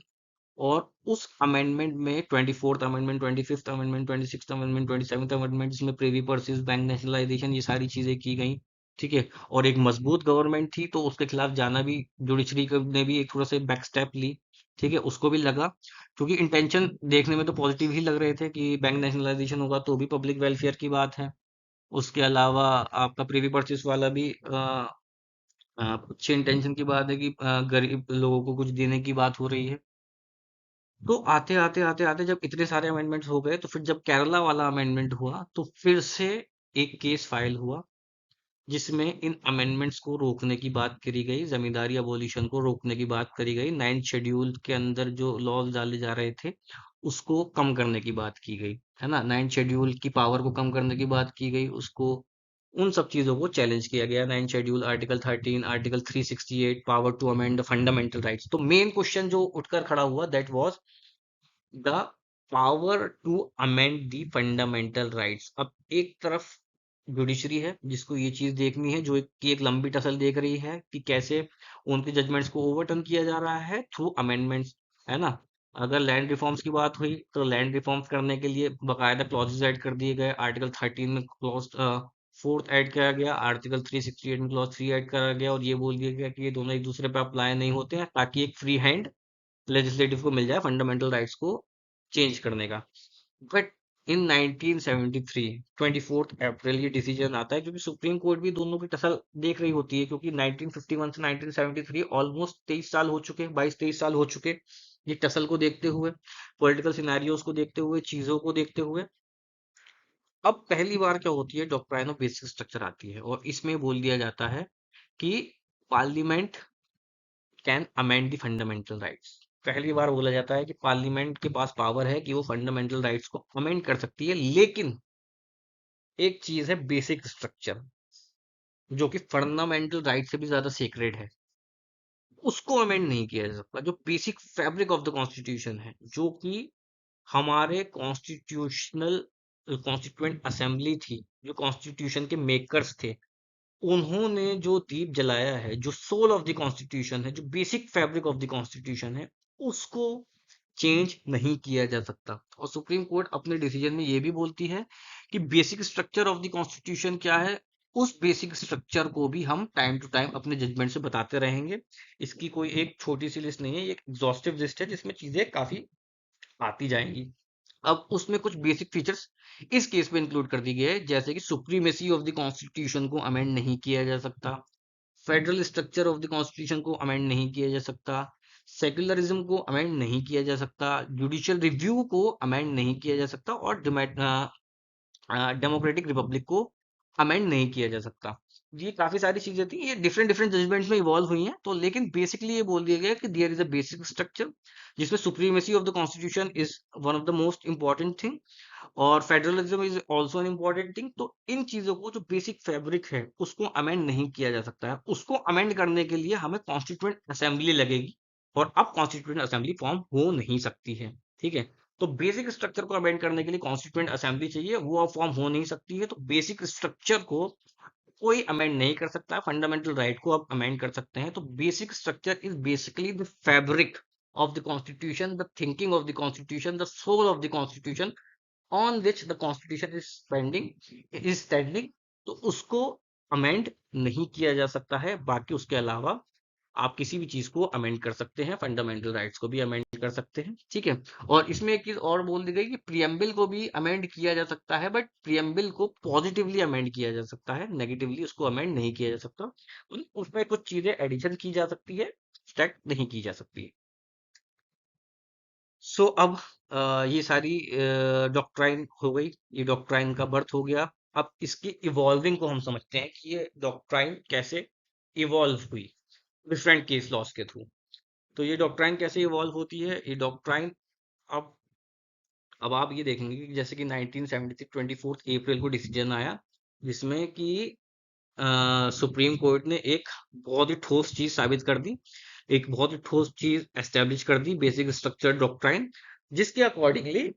और उस अमेंडमेंट में 24th amendment, 25th amendment, 26th amendment, 27th amendment, जिसमें प्रिवी पर्सेस, बैंक नेशनलाइजेशन, ये सारी चीजें की गई। ठीक है, और एक मजबूत गवर्नमेंट थी तो उसके खिलाफ जाना भी, जुडिशरी ने भी एक थोड़ा सा बैक स्टेप ली। ठीक है, उसको भी लगा, क्योंकि इंटेंशन देखने में तो पॉजिटिव ही लग रहे थे कि बैंक नेशनलाइजेशन होगा तो भी पब्लिक वेलफेयर की बात है। उसके अलावा आपका प्रीवी परचेस वाला भी अच्छे इंटेंशन की बात है कि गरीब लोगों को कुछ देने की बात हो रही है। तो आते आते आते आते जब इतने सारे अमेंडमेंट्स हो गए, तो फिर जब केरला वाला अमेंडमेंट हुआ तो फिर से एक केस फाइल हुआ, जिसमें इन अमेंडमेंट्स को रोकने की बात करी गई, जमींदारी अबोलिशन को रोकने की बात करी गई, 9th शेड्यूल के अंदर जो लॉज डाले जा रहे थे उसको कम करने की बात की गई, है ना, 9th शेड्यूल की पावर को कम करने की बात की गई, उसको उन सब चीजों को चैलेंज किया गया। 9th schedule, article 13, article 368, power to amend the fundamental rights. तो मेन क्वेश्चन जो उठकर खड़ा हुआ, that was the power to amend the fundamental rights. अब एक तरफ जुडिशरी है जिसको ये चीज देखनी है, जो कि एक लंबी टसल देख रही है कि कैसे उनके जजमेंट्स को ओवरटर्न किया जा रहा है थ्रू अमेंडमेंट्स, है ना। अगर लैंड रिफॉर्म्स की बात हुई तो लैंड रिफॉर्म्स करने के लिए बकायदा क्लॉजेज ऐड कर दिए गए, आर्टिकल 13 में क्लॉज फोर्थ ऐड करा गया, आर्टिकल 368 में क्लॉज 3 ऐड करा गया और ये बोल दिया गया कि ये दोनों एक दूसरे पे अप्लाई नहीं होते हैं, ताकि एक फ्री हैंड लेजिस्लेटिव को मिल जाए फंडामेंटल राइट्स को चेंज करने का। बट इन 1973 24 अप्रैल ये डिसीजन आता है, क्योंकि सुप्रीम कोर्ट भी दोनों की टसल देख रही होती है, क्योंकि 1951 से 1973 ऑलमोस्ट 23 साल हो चुके, 22-23 साल हो चुके ये टसल को देखते हुए, पॉलिटिकल सिनेरियोस को देखते हुए, चीजों को देखते हुए। अब पहली बार क्या होती है, डॉक्ट्राइन ऑफ बेसिक स्ट्रक्चर आती है और इसमें बोल दिया जाता है कि parliament can amend the fundamental rights. पहली बार बोला जाता है कि पार्लियामेंट के पास पावर है कि वो फंडामेंटल राइट्स को अमेंड कर सकती है, लेकिन एक चीज है बेसिक स्ट्रक्चर, जो कि फंडामेंटल राइट से भी ज्यादा सेक्रेड है, उसको अमेंड नहीं किया जा सकता। जो basic fabric of the constitution है, जो कि हमारे कॉन्स्टिट्यूशनल कॉन्स्टिट्यूएंट असेंबली थी, जो कॉन्स्टिट्यूशन के मेकर्स थे, उन्होंने जो दीप जलाया है, जो सोल ऑफ द कॉन्स्टिट्यूशन है, जो basic fabric of the constitution है, उसको चेंज नहीं किया जा सकता। और सुप्रीम कोर्ट अपने डिसीजन में ये भी बोलती है कि basic structure of the constitution क्या है, उस बेसिक स्ट्रक्चर को भी हम टाइम टू टाइम अपने जजमेंट से बताते रहेंगे। इसकी कोई एक छोटी सी लिस्ट नहीं है, ये एक एग्जॉस्टिव लिस्ट है जिसमें चीजें काफी आती जाएंगी। अब उसमें कुछ बेसिक फीचर्स इस केस में इंक्लूड कर दी गई है, जैसे कि सुप्रीमेसी ऑफ द कॉन्स्टिट्यूशन को अमेंड नहीं किया जा सकता, federal structure of the constitution को अमेंड नहीं किया जा सकता, सेक्युलरिज्म को अमेंड नहीं किया जा सकता, जुडिशियल रिव्यू को अमेंड नहीं किया जा सकता, और डेमोक्रेटिक रिपब्लिक को अमेंड नहीं किया जा सकता। ये काफी सारी चीजें थी, ये डिफरेंट डिफरेंट जजमेंट्स में इवॉल्व हुई हैं, तो लेकिन बेसिकली ये बोल दिया गया कि there is a basic structure जिसमें supremacy of the constitution is one of the most important thing, और federalism is also an important thing. तो इन चीजों को, जो बेसिक फैब्रिक है, उसको अमेंड नहीं किया जा सकता है। उसको अमेंड करने के लिए हमें कॉन्स्टिट्यूएंट असेंबली लगेगी, और अब कॉन्स्टिट्यूएंट असेंबली फॉर्म हो नहीं सकती है। ठीक है, तो बेसिक स्ट्रक्चर को अमेंड करने के लिए कॉन्स्टिट्यूएंट असेंबली चाहिए, वो अब फॉर्म हो नहीं सकती है। तो बेसिक स्ट्रक्चर को कोई अमेंड नहीं कर सकता, फंडामेंटल राइट को आप अमेंड कर सकते हैं। तो basic structure is basically the fabric of the constitution, the thinking of the constitution, the soul of the constitution on which the constitution is standing. तो उसको अमेंड नहीं किया जा सकता है। बाकी उसके अलावा आप किसी भी चीज को अमेंड कर सकते हैं, फंडामेंटल राइट्स को भी अमेंड कर सकते हैं। ठीक है, और इसमें एक चीज और बोल दी गई कि प्रियम्बल को भी अमेंड किया जा सकता है, बट प्रियम्बल को पॉजिटिवली अमेंड किया जा सकता है, नेगेटिवली उसको अमेंड नहीं किया जा सकता। उसमें कुछ चीजें एडिशन की जा सकती है, सब्ट्रैक्ट नहीं की जा सकती। सो अब ये सारी डॉक्ट्राइन हो गई, ये डॉक्ट्राइन का बर्थ हो गया। अब इसकी इवॉल्विंग को हम समझते हैं कि ये डॉक्ट्राइन कैसे इवॉल्व हुई डिफरेंट केस लॉस के थ्रू। तो ये डॉक्ट्राइन कैसे इवॉल्व होती है, ये डॉक्ट्राइन अब अब आप ये देखेंगे कि जैसे कि 1976 24 अप्रैल को डिसीजन आया, जिसमें कि सुप्रीम कोर्ट ने एक बहुत ही ठोस चीज साबित कर दी, एक बहुत ही ठोस चीज एस्टेब्लिश कर दी, बेसिक स्ट्रक्चर डॉक्ट्राइन, जिसके अकॉर्डिंगली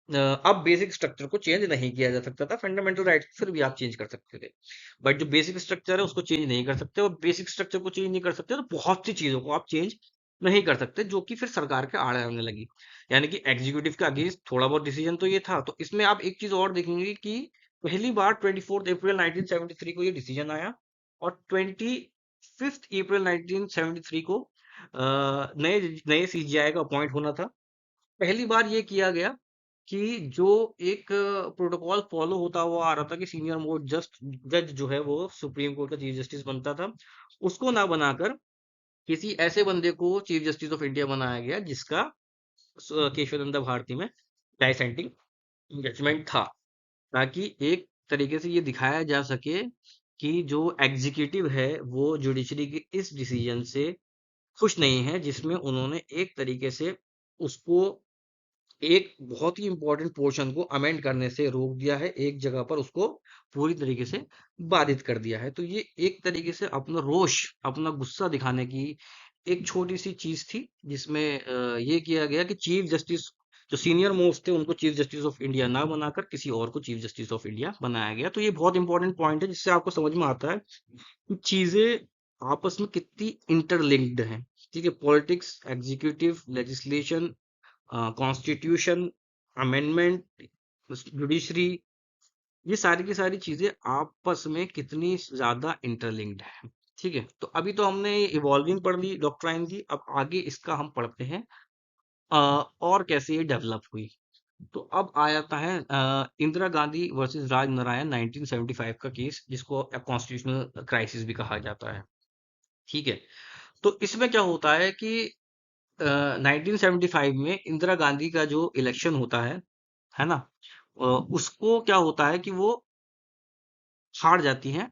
अब बेसिक स्ट्रक्चर को चेंज नहीं किया जा सकता था। फंडामेंटल राइट फिर भी आप चेंज कर सकते थे, बट जो बेसिक स्ट्रक्चर है उसको चेंज नहीं कर सकते, और बेसिक स्ट्रक्चर को चेंज नहीं कर सकते तो बहुत सी चीजों को आप चेंज नहीं कर सकते, जो कि फिर सरकार के आड़े आने लगी। यानी कि एग्जीक्यूटिव के अगेंस्ट थोड़ा बहुत डिसीजन तो ये था। तो इसमें आप एक चीज और देखेंगे कि पहली बार 24 अप्रैल 1973 को ये डिसीजन आया, और 25 अप्रैल 1973 को नए नए सीजीआई का अपॉइंट होना था। पहली बार ये किया गया कि जो एक प्रोटोकॉल फॉलो होता हुआ आ रहा था कि सीनियर मोस्ट जस्ट जज जो है वो सुप्रीम कोर्ट का चीफ जस्टिस बनता था, उसको ना बनाकर किसी ऐसे बंदे को चीफ जस्टिस ऑफ इंडिया बनाया गया जिसका केशवानंद भारती में डाइसेंटिंग जजमेंट था, ताकि एक तरीके से ये दिखाया जा सके कि जो एग्जीक्यूटिव है वो जुडिशरी के इस डिसीजन से खुश नहीं है, जिसमें उन्होंने एक तरीके से उसको एक बहुत ही इंपॉर्टेंट पोर्शन को अमेंड करने से रोक दिया है, एक जगह पर उसको पूरी तरीके से बाधित कर दिया है। तो ये एक तरीके से अपना रोष, अपना गुस्सा दिखाने की एक छोटी सी चीज थी, जिसमें ये किया गया कि चीफ जस्टिस जो सीनियर मोस्ट थे उनको चीफ जस्टिस ऑफ इंडिया ना बनाकर किसी और को चीफ जस्टिस ऑफ इंडिया बनाया गया। तो ये बहुत इंपॉर्टेंट पॉइंट है, जिससे आपको समझ में आता है कि चीजें आपस में कितनी इंटरलिंक्ड हैं। ठीक है, politics, executive, legislation, constitution, amendment, judiciary, ये सारी की सारी चीजें आपस में कितनी ज्यादा इंटरलिंक्ड है। ठीक है, तो अभी तो हमने इवॉल्विंग पढ़ ली डॉक्ट्राइन की, अब आगे इसका हम पढ़ते हैं अ, और कैसे ये डेवलप हुई। तो अब आ जाता है इंदिरा गांधी वर्सेस राज नारायण 1975 का केस, जिसको कॉन्स्टिट्यूशनल क्राइसिस भी कहा जाता है। ठीक है, तो इसमें क्या होता है कि 1975 में इंदिरा गांधी का जो इलेक्शन होता है ना, उसको क्या होता है कि वो हार जाती हैं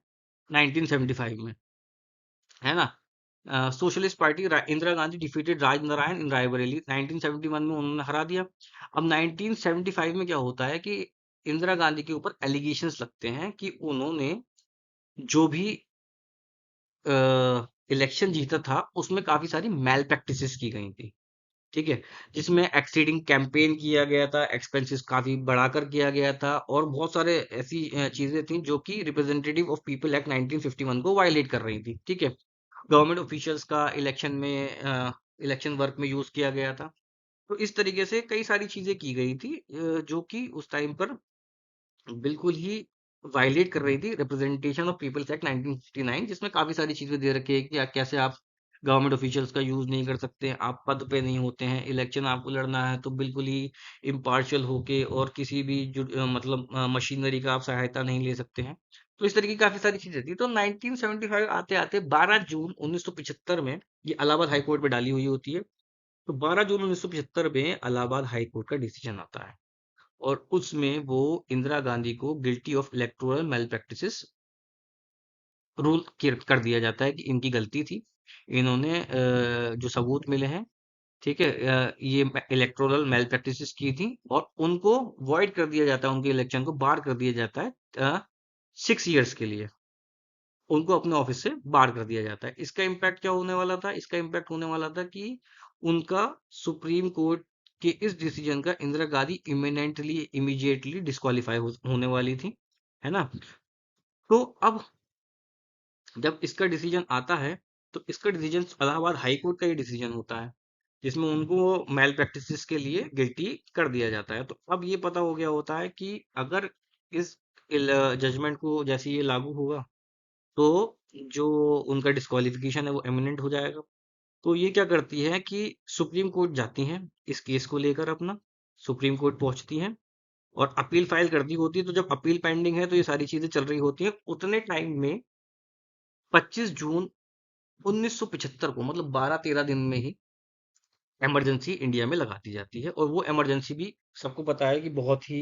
1975 में, है ना। Socialist party Indira Gandhi defeated Raj Narain in Raebareli 1971 में, उन्होंने हरा दिया। अब 1975 में क्या होता है कि इंदिरा गांधी के ऊपर एलिगेशंस लगते हैं कि उन्होंने जो भी इलेक्शन जीता था उसमें काफी सारी मैल प्रैक्टिसेस की गई थी। ठीक है, जिसमें एक्सीडिंग कैंपेन किया गया था, एक्सपेंसेस काफी बढ़ाकर किया गया था, और बहुत सारे ऐसी चीजें थी जो कि रिप्रेजेंटेटिव ऑफ पीपल एक्ट 1951 को वायलेट कर रही थी। ठीक है, गवर्नमेंट ऑफिशियल्स का इलेक्शन वर्क में यूज किया गया था। तो इस तरीके से कई सारी चीजें की गई थी जो कि उस टाइम पर बिल्कुल ही वायलेट कर रही थी रिप्रेजेंटेशन ऑफ पीपल्स एक्ट 1959, जिसमें काफी सारी चीजें दे रखी है कि कैसे आप गवर्नमेंट ऑफिशियल्स का यूज नहीं कर सकते, आप पद पे नहीं होते हैं, इलेक्शन आपको लड़ना है तो बिल्कुल ही इम्पार्शियल होके, और किसी भी मतलब मशीनरी का आप सहायता नहीं ले सकते हैं। तो इस तरह की काफी सारी चीजें थी। तो 1975 आते आते 12 जून 1975 में ये इलाहाबाद हाई कोर्ट में डाली हुई होती है। तो 12 जून 1975 में इलाहाबाद हाई कोर्ट का डिसीजन आता है, और उसमें वो इंदिरा गांधी को guilty of electoral rule कर दिया जाता है कि इनकी गलती थी। इन्होंने जो सबूत मिले हैं, ठीक है, ये इलेक्टोरल मैल प्रैक्टिसेस की थी, और उनको वॉइड कर दिया जाता है, उनके इलेक्शन को बार कर दिया जाता है 6 ईयर्स के लिए। उनको अपने ऑफिस से बार कर दिया जाता है। इसका इम्पैक्ट क्या होने वाला था? इसका इम्पैक्ट होने वाला था कि उनका सुप्रीम कोर्ट के इस डिसीजन का Indira Gandhi eminently immediately disqualify होने वाली थी, है ना। तो अब जब इसका डिसीजन आता है, तो इसका डिसीजन इलाहाबाद हाई कोर्ट का ही डिसीजन होता है, जिसमें उनको मैल प्रैक्टिसेस के लिए गिल्टी कर दिया जाता है। तो अब ये पता हो गया होता है कि अगर इस जजमेंट को जैसे ये लागू होगा, तो जो उनका डिस्क्वालिफिकेशन है वो एमिनेंट हो जाएगा। तो ये क्या करती है कि सुप्रीम कोर्ट जाती हैं इस केस को लेकर अपना, सुप्रीम कोर्ट पहुंचती हैं और अपील फाइल कर दी होती है। तो जब अपील पेंडिंग है तो ये सारी चीजें चल रही होती हैं, उतने टाइम में 25 जून 1975 को, मतलब 12-13 दिन में ही इमरजेंसी इंडिया में लगा दी जाती है। और वो इमरजेंसी भी सबको पता है कि बहुत ही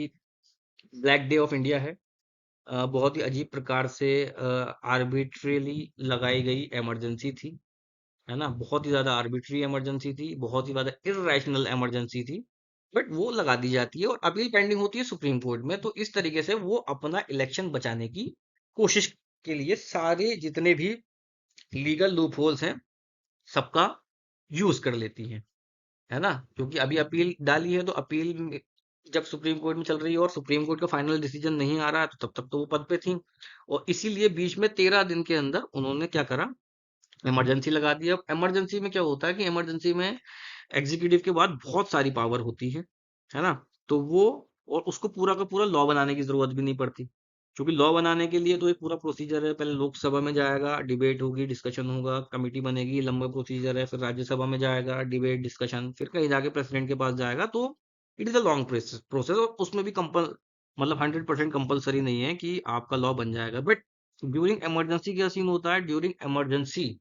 ब्लैक डे ऑफ इंडिया है। बहुत ही अजीब प्रकार से आर्बिट्रेली लगाई गई इमरजेंसी थी, है ना। बहुत ही ज्यादा आर्बिट्री इमरजेंसी थी, बहुत ही ज्यादा इररेशनल इमरजेंसी थी, बट वो लगा दी जाती है और अपील पेंडिंग होती है सुप्रीम कोर्ट में। तो इस तरीके से वो अपना इलेक्शन बचाने की कोशिश के लिए सारे जितने भी लीगल लूप होल्स हैं सबका यूज कर लेती है ना। क्योंकि अभी अपील डाली है, तो जब सुप्रीम कोर्ट में चल रही है और सुप्रीम कोर्ट का फाइनल डिसीजन नहीं आ रहा है, तो तब तक तो वो पद पे थी। और इसीलिए बीच में 13 दिन के अंदर उन्होंने क्या करा, इमरजेंसी लगा दी। अब इमरजेंसी में क्या होता है कि इमरजेंसी में एग्जीक्यूटिव के बाद बहुत सारी पावर होती है ना। तो वो, और उसको पूरा का पूरा लॉ बनाने की जरूरत भी नहीं पड़ती, क्योंकि लॉ बनाने के लिए तो एक पूरा प्रोसीजर है। पहले लोकसभा में जाएगा, डिबेट होगी, डिस्कशन होगा, कमेटी बनेगी, लंबा प्रोसीजर है, फिर राज्यसभा में जाएगा, डिबेट, डिस्कशन, फिर कहीं जाके प्रेसिडेंट के पास जाएगा। तो it is a long process, और उसमें भी मतलब 100% कंपलसरी नहीं है कि आपका लॉ बन जाएगा। बट ड्यूरिंग इमरजेंसी क्या सीन होता है? ड्यूरिंग इमरजेंसी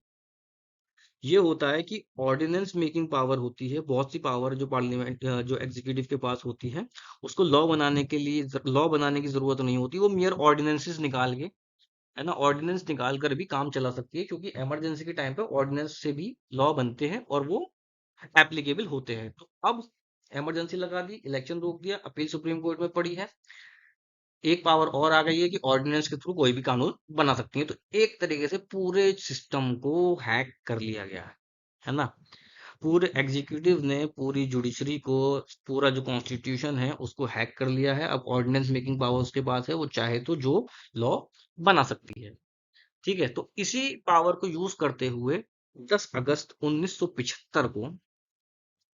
ये होता है कि ऑर्डिनेंस मेकिंग पावर होती है, बहुत सी पावर जो पार्लियामेंट जो एग्जीक्यूटिव के पास होती है, उसको लॉ बनाने के लिए लॉ बनाने की जरूरत नहीं होती। वो मियर ऑर्डिनेंसेस निकाल के, है ना, ऑर्डिनेंस निकाल कर भी काम चला सकती है, क्योंकि इमरजेंसी के टाइम पे ऑर्डिनेंस से भी लॉ बनते हैं और वो एप्लीकेबल होते हैं। तो अब इमरजेंसी लगा दी, इलेक्शन रोक दिया, अपील सुप्रीम कोर्ट में पड़ी है, एक पावर और आ गई है कि ऑर्डिनेंस के थ्रू कोई भी कानून बना सकती है। तो एक तरीके से पूरे सिस्टम को हैक कर लिया गया है ना। पूरे एग्जीक्यूटिव ने पूरी जुडिशरी को, पूरा जो कॉन्स्टिट्यूशन है उसको हैक कर लिया है। अब ऑर्डिनेंस मेकिंग पावर उसके पास है, वो चाहे तो जो लॉ बना सकती है। ठीक है, तो इसी पावर को यूज करते हुए 10 अगस्त 1975 को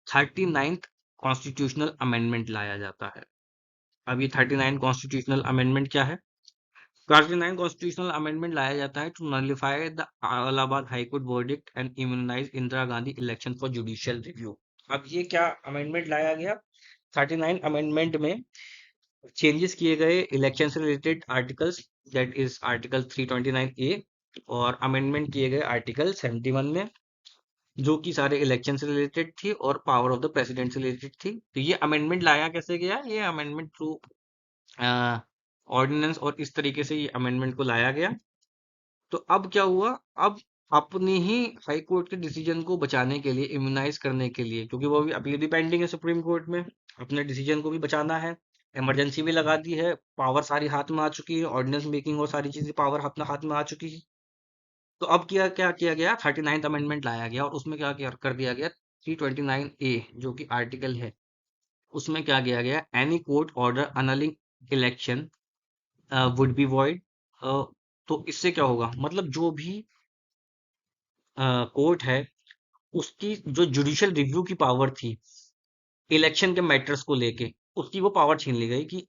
39th कॉन्स्टिट्यूशनल अमेंडमेंट लाया जाता है। अब ये 39 कॉन्स्टिट्यूशनल अमेंडमेंट क्या है? 39 कॉन्स्टिट्यूशनल अमेंडमेंट लाया जाता है to nullify the Allahabad high court verdict and immunise Indira Gandhi election for judicial review. अब ये क्या अमेंडमेंट लाया गया? 39 अमेंडमेंट में चेंजेस किए गए इलेक्शन से related articles, that is article 329 ए, और अमेंडमेंट किए गए आर्टिकल 71 में, जो कि सारे इलेक्शन से रिलेटेड थी और पावर ऑफ द प्रेसिडेंट से रिलेटेड थी। तो ये अमेंडमेंट लाया कैसे गया? ये अमेंडमेंट थ्रू ऑर्डिनेंस, और इस तरीके से ये अमेंडमेंट को लाया गया। तो अब क्या हुआ? अब अपनी ही हाई कोर्ट के डिसीजन को बचाने के लिए, इम्यूनाइज करने के लिए, क्योंकि वो भी अपील भी पेंडिंग है सुप्रीम कोर्ट में, अपने डिसीजन को भी बचाना है, इमरजेंसी भी लगा दी है, पावर सारी हाथ में आ चुकी है, ऑर्डिनेंस मेकिंग और सारी चीजें पावर अपना हाथ में आ चुकी है। तो अब क्या किया गया? 39th अमेंडमेंट लाया गया, और उसमें क्या कर दिया गया? 329 ए, जो कि आर्टिकल है, उसमें क्या किया गया? Any court order अनलिंग election would be void. तो इससे क्या होगा? मतलब जो भी कोर्ट है, उसकी जो जुडिशियल रिव्यू की पावर थी इलेक्शन के मैटर्स को लेके, उसकी वो पावर छीन ली गई कि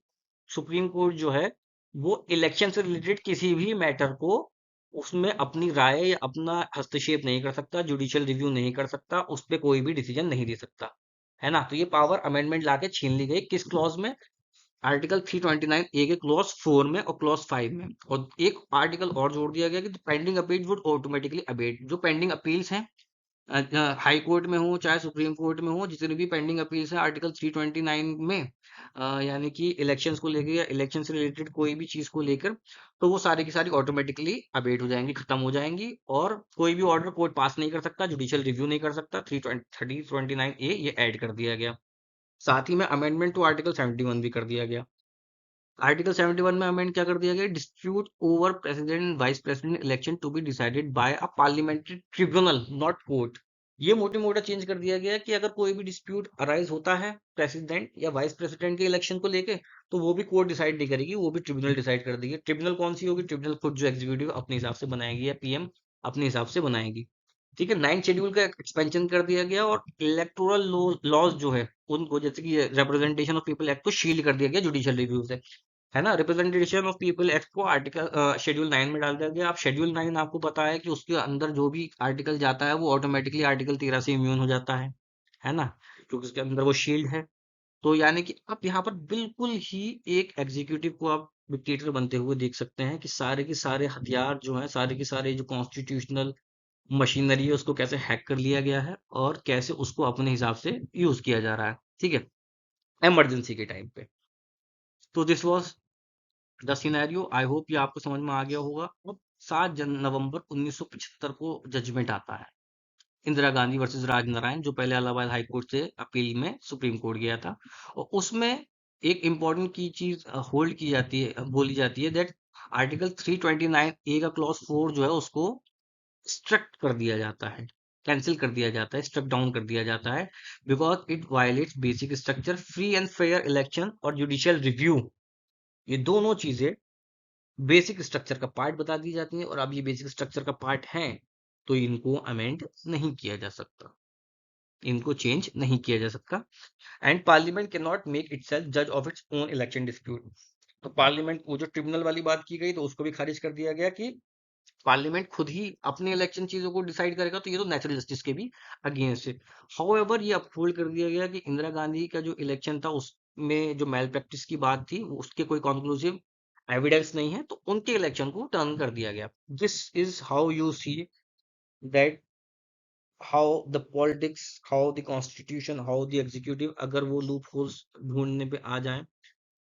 सुप्रीम कोर्ट जो है, वो इलेक्शन से रिलेटेड किसी भी मैटर को, उसमें अपनी राय या अपना हस्तक्षेप नहीं कर सकता, जुडिशियल रिव्यू नहीं कर सकता, उस पर कोई भी डिसीजन नहीं दे सकता, है ना? तो ये पावर अमेंडमेंट लाके छीन ली गई। किस क्लॉज में? आर्टिकल 329 ए के क्लॉज 4 में और क्लॉज 5 में। और एक आर्टिकल और जोड़ दिया गया कि pending appeal would automatically abate. जो पेंडिंग अपील्स हैं, हाई कोर्ट में हो चाहे सुप्रीम कोर्ट में हो, जितनी भी पेंडिंग अपील्स हैं आर्टिकल 329 में, यानी कि इलेक्शंस को लेकर या इलेक्शन से रिलेटेड कोई भी चीज को लेकर, तो वो सारी की सारी ऑटोमेटिकली अबेट हो जाएंगी, खत्म हो जाएंगी, और कोई भी ऑर्डर कोर्ट पास नहीं कर सकता, जुडिशियल रिव्यू नहीं कर सकता। 329 ए ये ऐड कर दिया गया। साथ ही में अमेंडमेंट टू आर्टिकल 71 भी कर दिया गया। आर्टिकल 71 में अमेंड क्या कर दिया गया? Dispute over president vice president election to be decided by a parliamentary tribunal, not court. ये मोटी मोटा चेंज कर दिया गया कि अगर कोई भी डिस्प्यूट अराइज होता है प्रेसिडेंट या वाइस प्रेसिडेंट के इलेक्शन को लेके, तो वो भी कोर्ट डिसाइड नहीं करेगी, वो भी ट्रिब्यूनल डिसाइड कर देगी। ट्रिब्यूनल कौन सी होगी? ट्रिब्यूनल खुद जो एग्जीक्यूटिव अपने हिसाब से बनाएगी, या पीएम अपने हिसाब से बनाएगी। ठीक है, 9 शेड्यूल का एक्सपेंशन कर दिया गया, और इलेक्टोरल लॉज जो है उनको, जैसे कि रिप्रेजेंटेशन ऑफ पीपल एक्ट को शील्ड कर दिया गया जुडिशियल रिव्यू से, है ना? रिप्रेजेंटेशन ऑफ पीपल एक्ट को आर्टिकल शेड्यूल 9 में डाल दिया गया। अब शेड्यूल 9 आपको पता है कि उसके अंदर जो भी आर्टिकल जाता है वो ऑटोमेटिकली आर्टिकल 13 से इम्यून हो जाता है ना? क्योंकि उसके अंदर वो शील्ड है। तो यानी कि आप यहाँ पर बिल्कुल ही एक एग्जीक्यूटिव को आप डिक्टेटर बनते हुए देख सकते हैं कि सारे के सारे हथियार जो हैं, सारे के सारे जो कॉन्स्टिट्यूशनल मशीनरी है, उसको कैसे हैक कर लिया गया है और कैसे उसको अपने हिसाब से यूज किया जा रहा है। ठीक है, इमरजेंसी के टाइम पे। तो this was the scenario. I hope ये आपको समझ में आ गया होगा। अब 7 नवंबर 1975 को जजमेंट आता है, इंदिरा गांधी वर्सेस राजनारायण, जो पहले इलाहाबाद हाई कोर्ट से अपील में सुप्रीम कोर्ट गया था। और उसमें एक इंपॉर्टेंट की चीज होल्ड की जाती है, बोली जाती है, दैट आर्टिकल 329 ए का क्लॉज 4 जो है उसको स्ट्रक कर दिया जाता है, कैंसिल कर दिया जाता है, स्ट्रक डाउन कर दिया जाता है, because it violates basic structure, free and fair election और जुडिशियल रिव्यू। ये दोनों चीजें बेसिक स्ट्रक्चर का पार्ट बता दी जाती है, और अब ये बेसिक स्ट्रक्चर का पार्ट है, तो इनको अमेंड नहीं किया जा सकता, इनको चेंज नहीं किया जा सकता। And parliament can not make itself जज of its own election dispute. तो पार्लियामेंट, वो जो ट्रिब्यूनल वाली बात की गई, तो उसको भी खारिज कर दिया गया कि पार्लियामेंट खुद ही अपने इलेक्शन चीजों को डिसाइड करेगा, तो ये तो नेचुरल जस्टिस के भी अगेंस्ट है। हाउएवर ये अपहोल्ड कर दिया गया कि इंदिरा गांधी का जो इलेक्शन था उसमें जो मैल प्रैक्टिस की बात थी, उसके कोई कंक्लूसिव एविडेंस नहीं है, तो उनके इलेक्शन को टर्न कर दिया गया। This is how you see that how the politics, how the constitution, how the executive, अगर वो लूप होल्स ढूंढने पे आ जाए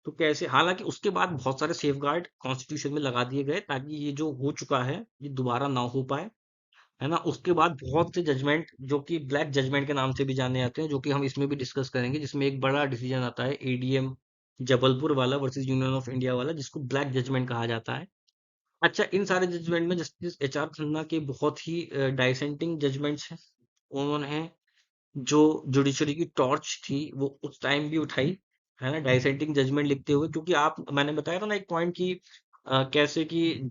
तो कैसे। हालांकि उसके बाद बहुत सारे सेफ गार्ड कॉन्स्टिट्यूशन में लगा दिए गए ताकि ये जो हो चुका है ये दोबारा ना हो पाए, है ना? उसके बाद बहुत से जजमेंट जो कि ब्लैक जजमेंट के नाम से भी जाने जाते हैं, जो कि हम इसमें भी डिस्कस करेंगे, जिसमें एक बड़ा डिसीजन आता है एडीएम जबलपुर वाला वर्सेस यूनियन ऑफ इंडिया वाला, जिसको ब्लैक जजमेंट कहा जाता है। अच्छा, इन सारे जजमेंट में जस्टिस एच आर खन्ना के बहुत ही डाइसेंटिंग जजमेंट्स हैं। उन्होंने जो जुडिशरी की टॉर्च थी वो उस टाइम भी उठाई, है ना, डाइसेंटिंग जजमेंट लिखते हुए, क्योंकि आप, मैंने बताया था ना एक पॉइंट की, कैसे कि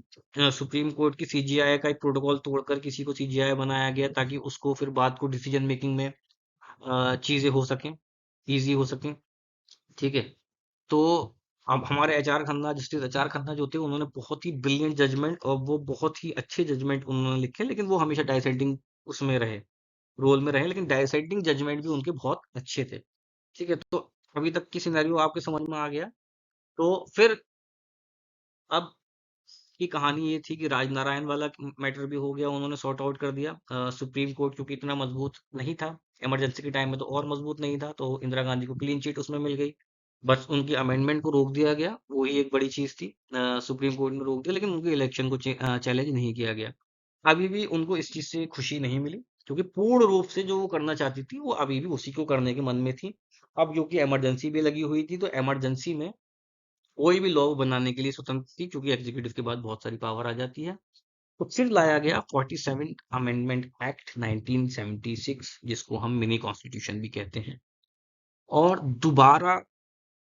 सुप्रीम कोर्ट की सीजीआई का एक प्रोटोकॉल तोड़कर किसी को सीजीआई बनाया गया ताकि उसको फिर बात को डिसीजन मेकिंग में चीजें हो सकें, इजी हो सकें। ठीक है, तो अब हमारे HR Khanna, justice HR Khanna जो थे, उन्होंने बहुत ही ब्रिलियंट जजमेंट और वो बहुत ही अच्छे जजमेंट उन्होंने लिखे, लेकिन वो हमेशा डाइसेंटिंग उसमें रहे, रोल में रहे, लेकिन डाइसेंटिंग जजमेंट भी उनके बहुत अच्छे थे। ठीक है, तो अभी तक की सिनेरियो आपके समझ में आ गया। तो फिर अब की कहानी ये थी कि राजनारायण वाला मैटर भी हो गया, उन्होंने सॉर्ट आउट कर दिया। सुप्रीम कोर्ट क्योंकि इतना मजबूत नहीं था, इमरजेंसी के टाइम में तो और मजबूत नहीं था, तो इंदिरा गांधी को क्लीन चिट उसमें मिल गई। बस उनकी अमेंडमेंट को रोक दिया गया, वही एक बड़ी चीज थी। सुप्रीम कोर्ट ने रोक दिया, लेकिन उनके इलेक्शन को चैलेंज नहीं किया गया। अभी भी उनको इस चीज से खुशी नहीं मिली, क्योंकि पूर्ण रूप से जो वो करना चाहती थी वो अभी भी उसी को करने के मन में थी। अब क्योंकि इमरजेंसी भी लगी हुई थी, तो इमरजेंसी में कोई भी लॉ बनाने के लिए स्वतंत्र थी, क्योंकि एग्जीक्यूटिव के बाद बहुत सारी पावर आ जाती है। तो फिर लाया गया 47 अमेंडमेंट एक्ट 1976, जिसको हम मिनी कॉन्स्टिट्यूशन भी कहते हैं। और दोबारा,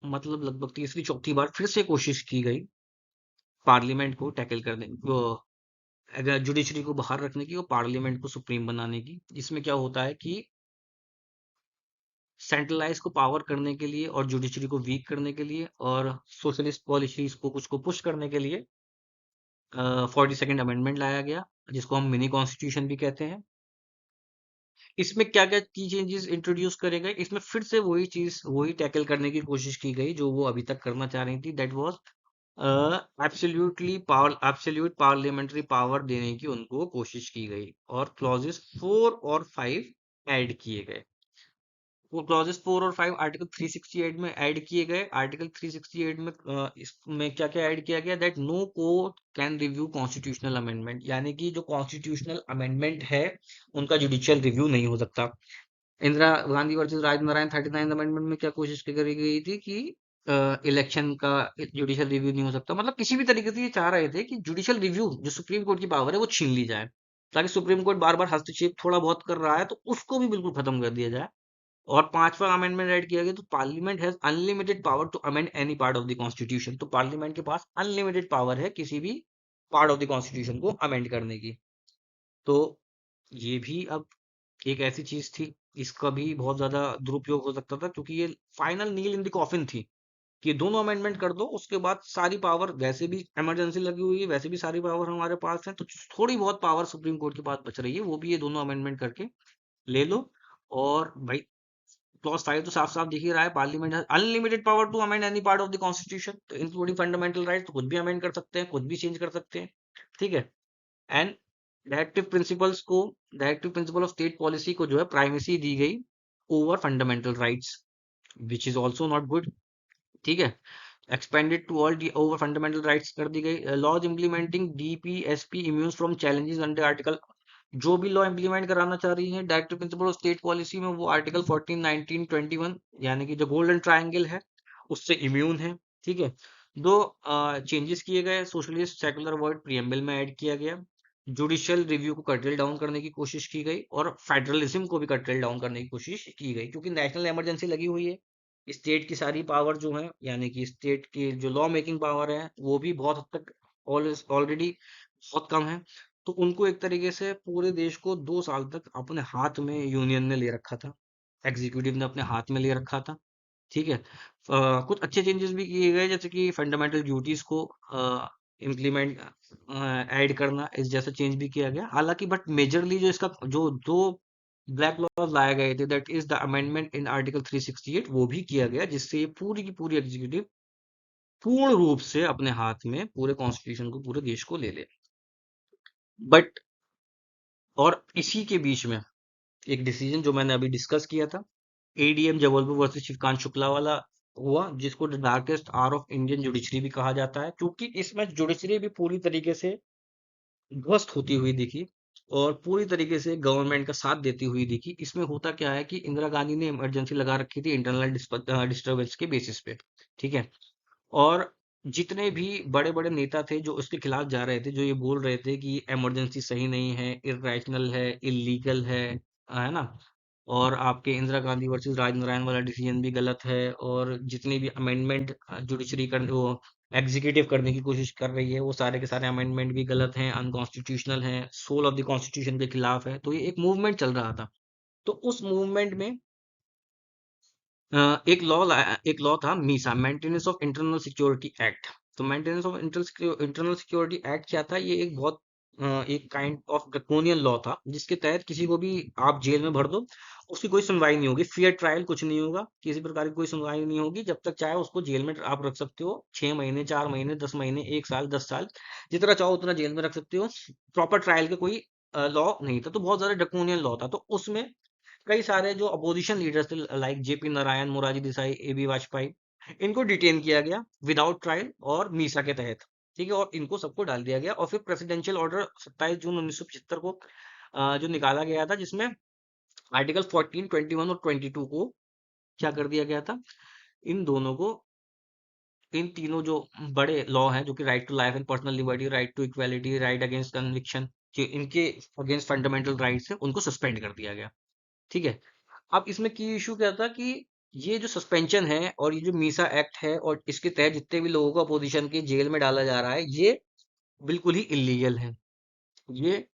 मतलब लगभग तीसरी चौथी बार फिर से कोशिश की गई पार्लियामेंट को टैकल करने, वो अगर जुडिशरी को बाहर रखने की और पार्लियामेंट को सुप्रीम बनाने की। इसमें क्या होता है कि सेंट्रलाइज को पावर करने के लिए और जुडिशरी को वीक करने के लिए और सोशलिस्ट पॉलिसीज को कुछ को पुश करने के लिए 42nd अमेंडमेंट लाया गया, जिसको हम मिनी कॉन्स्टिट्यूशन भी कहते हैं। इसमें क्या-क्या की चेंजेस इंट्रोड्यूस करे गए, इसमें फिर से वही चीज, वही टैकल करने की कोशिश की गई जो वो अभी तक करना चाह रही थी। That was absolute parliamentary power देने की उनको कोशिश की गई, और क्लॉजेस 4 और 5 ऐड किए गए। वो क्लॉजेस 4 और 5 आर्टिकल 368 में ऐड किए गए। आर्टिकल 368 में इसमें क्या क्या ऐड किया गया, that no court can review constitutional amendment, यानी कि जो कॉन्स्टिट्यूशनल अमेंडमेंट है उनका जुडिशियल रिव्यू नहीं हो सकता। इंदिरा गांधी वर्सेस राजनारायण 39 अमेंडमेंट में क्या कोशिश करी गई थी कि इलेक्शन का जुडिशियल रिव्यू नहीं हो सकता, मतलब किसी भी तरीके से ये चाह रहे थे कि जुडिशियल रिव्यू जो सुप्रीम कोर्ट की पावर है वो छीन ली जाए, ताकि सुप्रीम कोर्ट बार बार हस्तक्षेप थोड़ा बहुत कर रहा है तो उसको भी बिल्कुल खत्म कर दिया जाए। और 5वां अमेंडमेंट ऐड किया गया, तो parliament has unlimited power to amend any part of the constitution, तो पार्लियामेंट के पास अनलिमिटेड पावर है किसी भी पार्ट ऑफ द कॉन्स्टिट्यूशन को अमेंड करने की। तो ये भी अब एक ऐसी चीज थी, इसका भी बहुत ज्यादा दुरुपयोग हो सकता था, क्योंकि ये final nail in the coffin थी कि दोनों अमेंडमेंट कर दो, उसके बाद सारी पावर, वैसे भी इमरजेंसी लगी हुई है, वैसे भी सारी पावर हमारे पास है, तो थोड़ी बहुत पावर सुप्रीम कोर्ट के पास बच रही है, वो भी ये दोनों अमेंडमेंट करके ले लो। और भाई क्लॉज 5 तो साफ साफ दिख ही रहा है, parliament has unlimited power to amend any part of the constitution, तो इंक्लूडिंग फंडामेंटल राइट, तो कुछ भी अमेंड कर सकते हैं, कुछ भी चेंज कर सकते हैं। ठीक है। And directive principle of state policy को जो है प्राइमेसी दी गई over fundamental rights, which is also not good. ठीक है। एक्सपेंडेड टू ऑल दी ओवर फंडामेंटल राइट्स कर दी गई। Laws implementing DPSP immunes from challenges under article, जो भी लॉ इम्प्लीमेंट कराना चाह रही है directive principle of state policy में, वो आर्टिकल 14, 19, 21, यानी कि जो गोल्डन ट्रायंगल है उससे इम्यून है। ठीक है। दो चेंजेस किए गए, सोशलिस्ट सेकुलर वर्ड प्रियम्बल में ऐड किया गया, जुडिशियल रिव्यू को कटल डाउन करने की कोशिश की गई, और फेडरलिज्म को भी कटल डाउन करने की कोशिश की गई, क्योंकि नेशनल इमरजेंसी लगी हुई है। स्टेट की सारी पावर जो है, यानी कि स्टेट की जो लॉ मेकिंग पावर है, वो भी बहुत हद तक ऑलरेडी बहुत कम है। तो उनको एक तरीके से पूरे देश को 2 साल तक अपने हाथ में यूनियन ने ले रखा था, एग्जीक्यूटिव ने अपने हाथ में ले रखा था। ठीक है। कुछ अच्छे चेंजेस भी किए गए, जैसे कि फंडामेंटल ड्यूटीज को इम्प्लीमेंट ऐड करना, इस जैसा चेंज भी किया गया। हालांकि बट मेजरली जो इसका जो दो ब्लैक लॉज लाए गए थे, that is the amendment in article 368, वो भी किया गया, जिससे ये पूरी की पूरी एग्जीक्यूटिव पूर्ण रूप से अपने हाथ में पूरे कॉन्स्टिट्यूशन को, पूरे देश को ले ले। बट और इसी के बीच में एक डिसीजन जो मैंने अभी डिस्कस किया था, एडीएम जबलपुर वर्सेस श्रीकांत शुक्ला वाला हुआ, जिसको the darkest hour of Indian judiciary भी कहा जाता है, क्योंकि इसमें जुडिशरी भी पूरी तरीके से ध्वस्त होती हुई दिखी और पूरी तरीके से गवर्नमेंट का साथ देती हुई दिखी। इसमें होता क्या है कि इंदिरा गांधी ने इमरजेंसी लगा रखी थी इंटरनल डिस्टर्बेंस के बेसिस पे। ठीक है। और जितने भी बड़े बड़े नेता थे जो उसके खिलाफ जा रहे थे, जो ये बोल रहे थे कि इमरजेंसी सही नहीं है, इर्रेशनल है, इलीगल है ना, और आपके इंदिरा गांधी वर्सेस राजनारायण वाला डिसीजन भी गलत है, और जितने भी अमेंडमेंट जुडिशरी कर वो एग्जीक्यूटिव करने की कोशिश कर रही है, वो सारे के सारे अमेंडमेंट भी गलत हैं, अनकॉन्स्टिट्यूशनल हैं, सोल ऑफ द कॉन्स्टिट्यूशन के खिलाफ है। तो ये एक मूवमेंट चल रहा था। तो उस मूवमेंट में एक लॉ था MISA, maintenance of internal security act. तो maintenance of internal security act क्या था? ये एक बहुत एक काइंड ऑफ ड्रकोनियन लॉ था, जिसके तहत किसी को भी आप जेल में भर दो, उसकी कोई सुनवाई नहीं होगी, फेयर ट्रायल कुछ नहीं होगा, किसी प्रकार की कोई सुनवाई नहीं होगी, जब तक चाहे उसको जेल में आप रख सकते हो, 6 महीने, 4 महीने, 10 महीने, 1 साल, 10 साल, जितना चाहो उतना जेल में रख सकते हो। प्रॉपर ट्रायल का कोई लॉ नहीं था, तो बहुत ज्यादा ड्रकोनियन लॉ था। तो उसमें कई सारे जो अपोजिशन लीडर्स थे, like JP Narayan, Morarji Desai, AB Vajpayee, इनको डिटेन किया गया विदाउट ट्रायल और मीसा के तहत। ठीक है, और इनको सबको डाल दिया गया, और फिर प्रेसिडेंशियल ऑर्डर 27 जून 1975 को जो निकाला गया था, जिसमें आर्टिकल 14, 21 और 22 को क्या कर दिया गया था? इन दोनों को, इन तीनों जो बड़े लॉ हैं, जो कि right to life and personal liberty, right to equality, right against conviction, जो इनके अगेंस्ट फंडामेंटल राइट्स है, उनको सस्पेंड कर दिया गया। ठीक है। अब इसमें की इशू क्या था कि ये जो सस्पेंशन है और ये जो मीसा एक्ट है और इसके तहत जितने भी लोगों को अपोजिशन के जेल में डाला जा रहा है, ये बिल्कुल ही इलीगल है। ये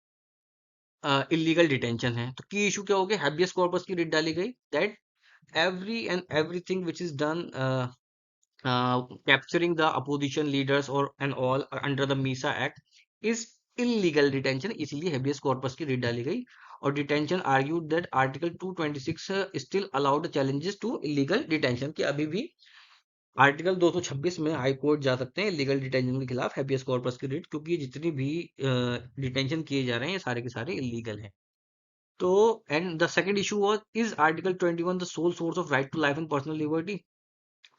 इलीगल डिटेंशन है। तो की इशू क्या हो गया? हैबियस कॉर्पस की रिट डाली गई, that every and everything which is done capturing the opposition leaders or and all under the MISA Act is illegal detention, इसलिए habeas corpus की रिट डाली गई। और detention argued that article 226 still allowed challenges to illegal detention, कि अभी भी article 226 में high court जा सकते हैं इलीगल डिटेंशन के खिलाफ हैबियस कॉर्पस की रिट, क्योंकि ये जितनी भी डिटेंशन किए जा रहे हैं, ये सारे के सारे इलीगल हैं। तो and the second issue was, is article 21 the sole source of right to life and personal liberty?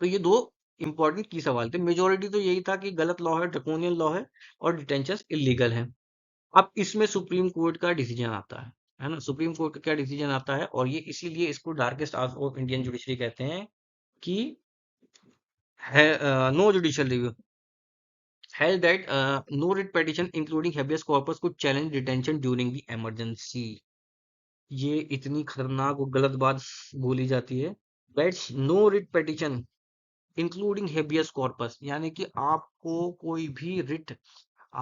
तो ये दो इंपॉर्टेंट की सवाल थे। मेजोरिटी तो यही था कि गलत लॉ है, ड्रकोनियन लॉ है और डिटेंशन इलीगल है। अब इसमें सुप्रीम कोर्ट का डिसीजन आता है ना? सुप्रीम कोर्ट का क्या डिसीजन आता है? और ये इसीलिए इसको darkest hour of Indian judiciary कहते हैं कि है no judicial review held that no writ petition including habeas corpus could challenge detention during the emergency। ये इतनी खतरनाक और गलत बात बोली जाती है, that no writ petition including habeas corpus, यानी कि आपको कोई भी रिट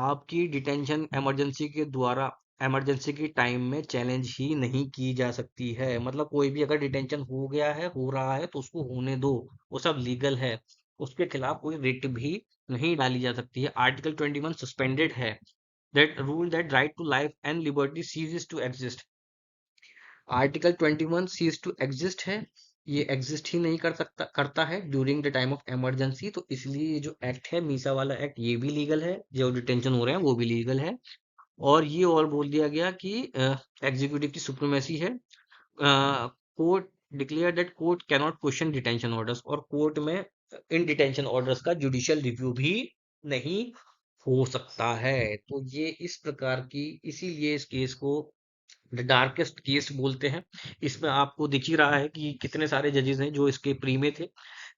आपकी डिटेंशन इमरजेंसी के द्वारा इमरजेंसी के टाइम में चैलेंज ही नहीं की जा सकती है। मतलब कोई भी अगर डिटेंशन हो गया है, हो रहा है, तो उसको होने दो, वो सब लीगल है, उसके खिलाफ कोई रिट भी नहीं डाली जा सकती है। आर्टिकल 21 सस्पेंडेड है, that rule that right to life and liberty ceases to exist. Article 21 cease to exist है, ये एग्जिस्ट ही नहीं करता है during the time of emergency. तो इसलिए ये जो एक्ट है, मीसा वाला एक्ट, ये भी लीगल है, जो डिटेंशन हो रहे हैं वो भी लीगल है। और ये और बोल दिया गया कि एग्जीक्यूटिव की सुप्रीमेसी है। Court declare that court cannot question detention orders, और कोर्ट में इन डिटेंशन ऑर्डर्स का जुडिशियल रिव्यू भी नहीं हो सकता है। तो ये इस प्रकार की, इसीलिए इस केस को द डार्केस्ट केस बोलते हैं। इसमें आपको दिख ही रहा है कि कितने सारे जजेस हैं जो इसके प्री में थे,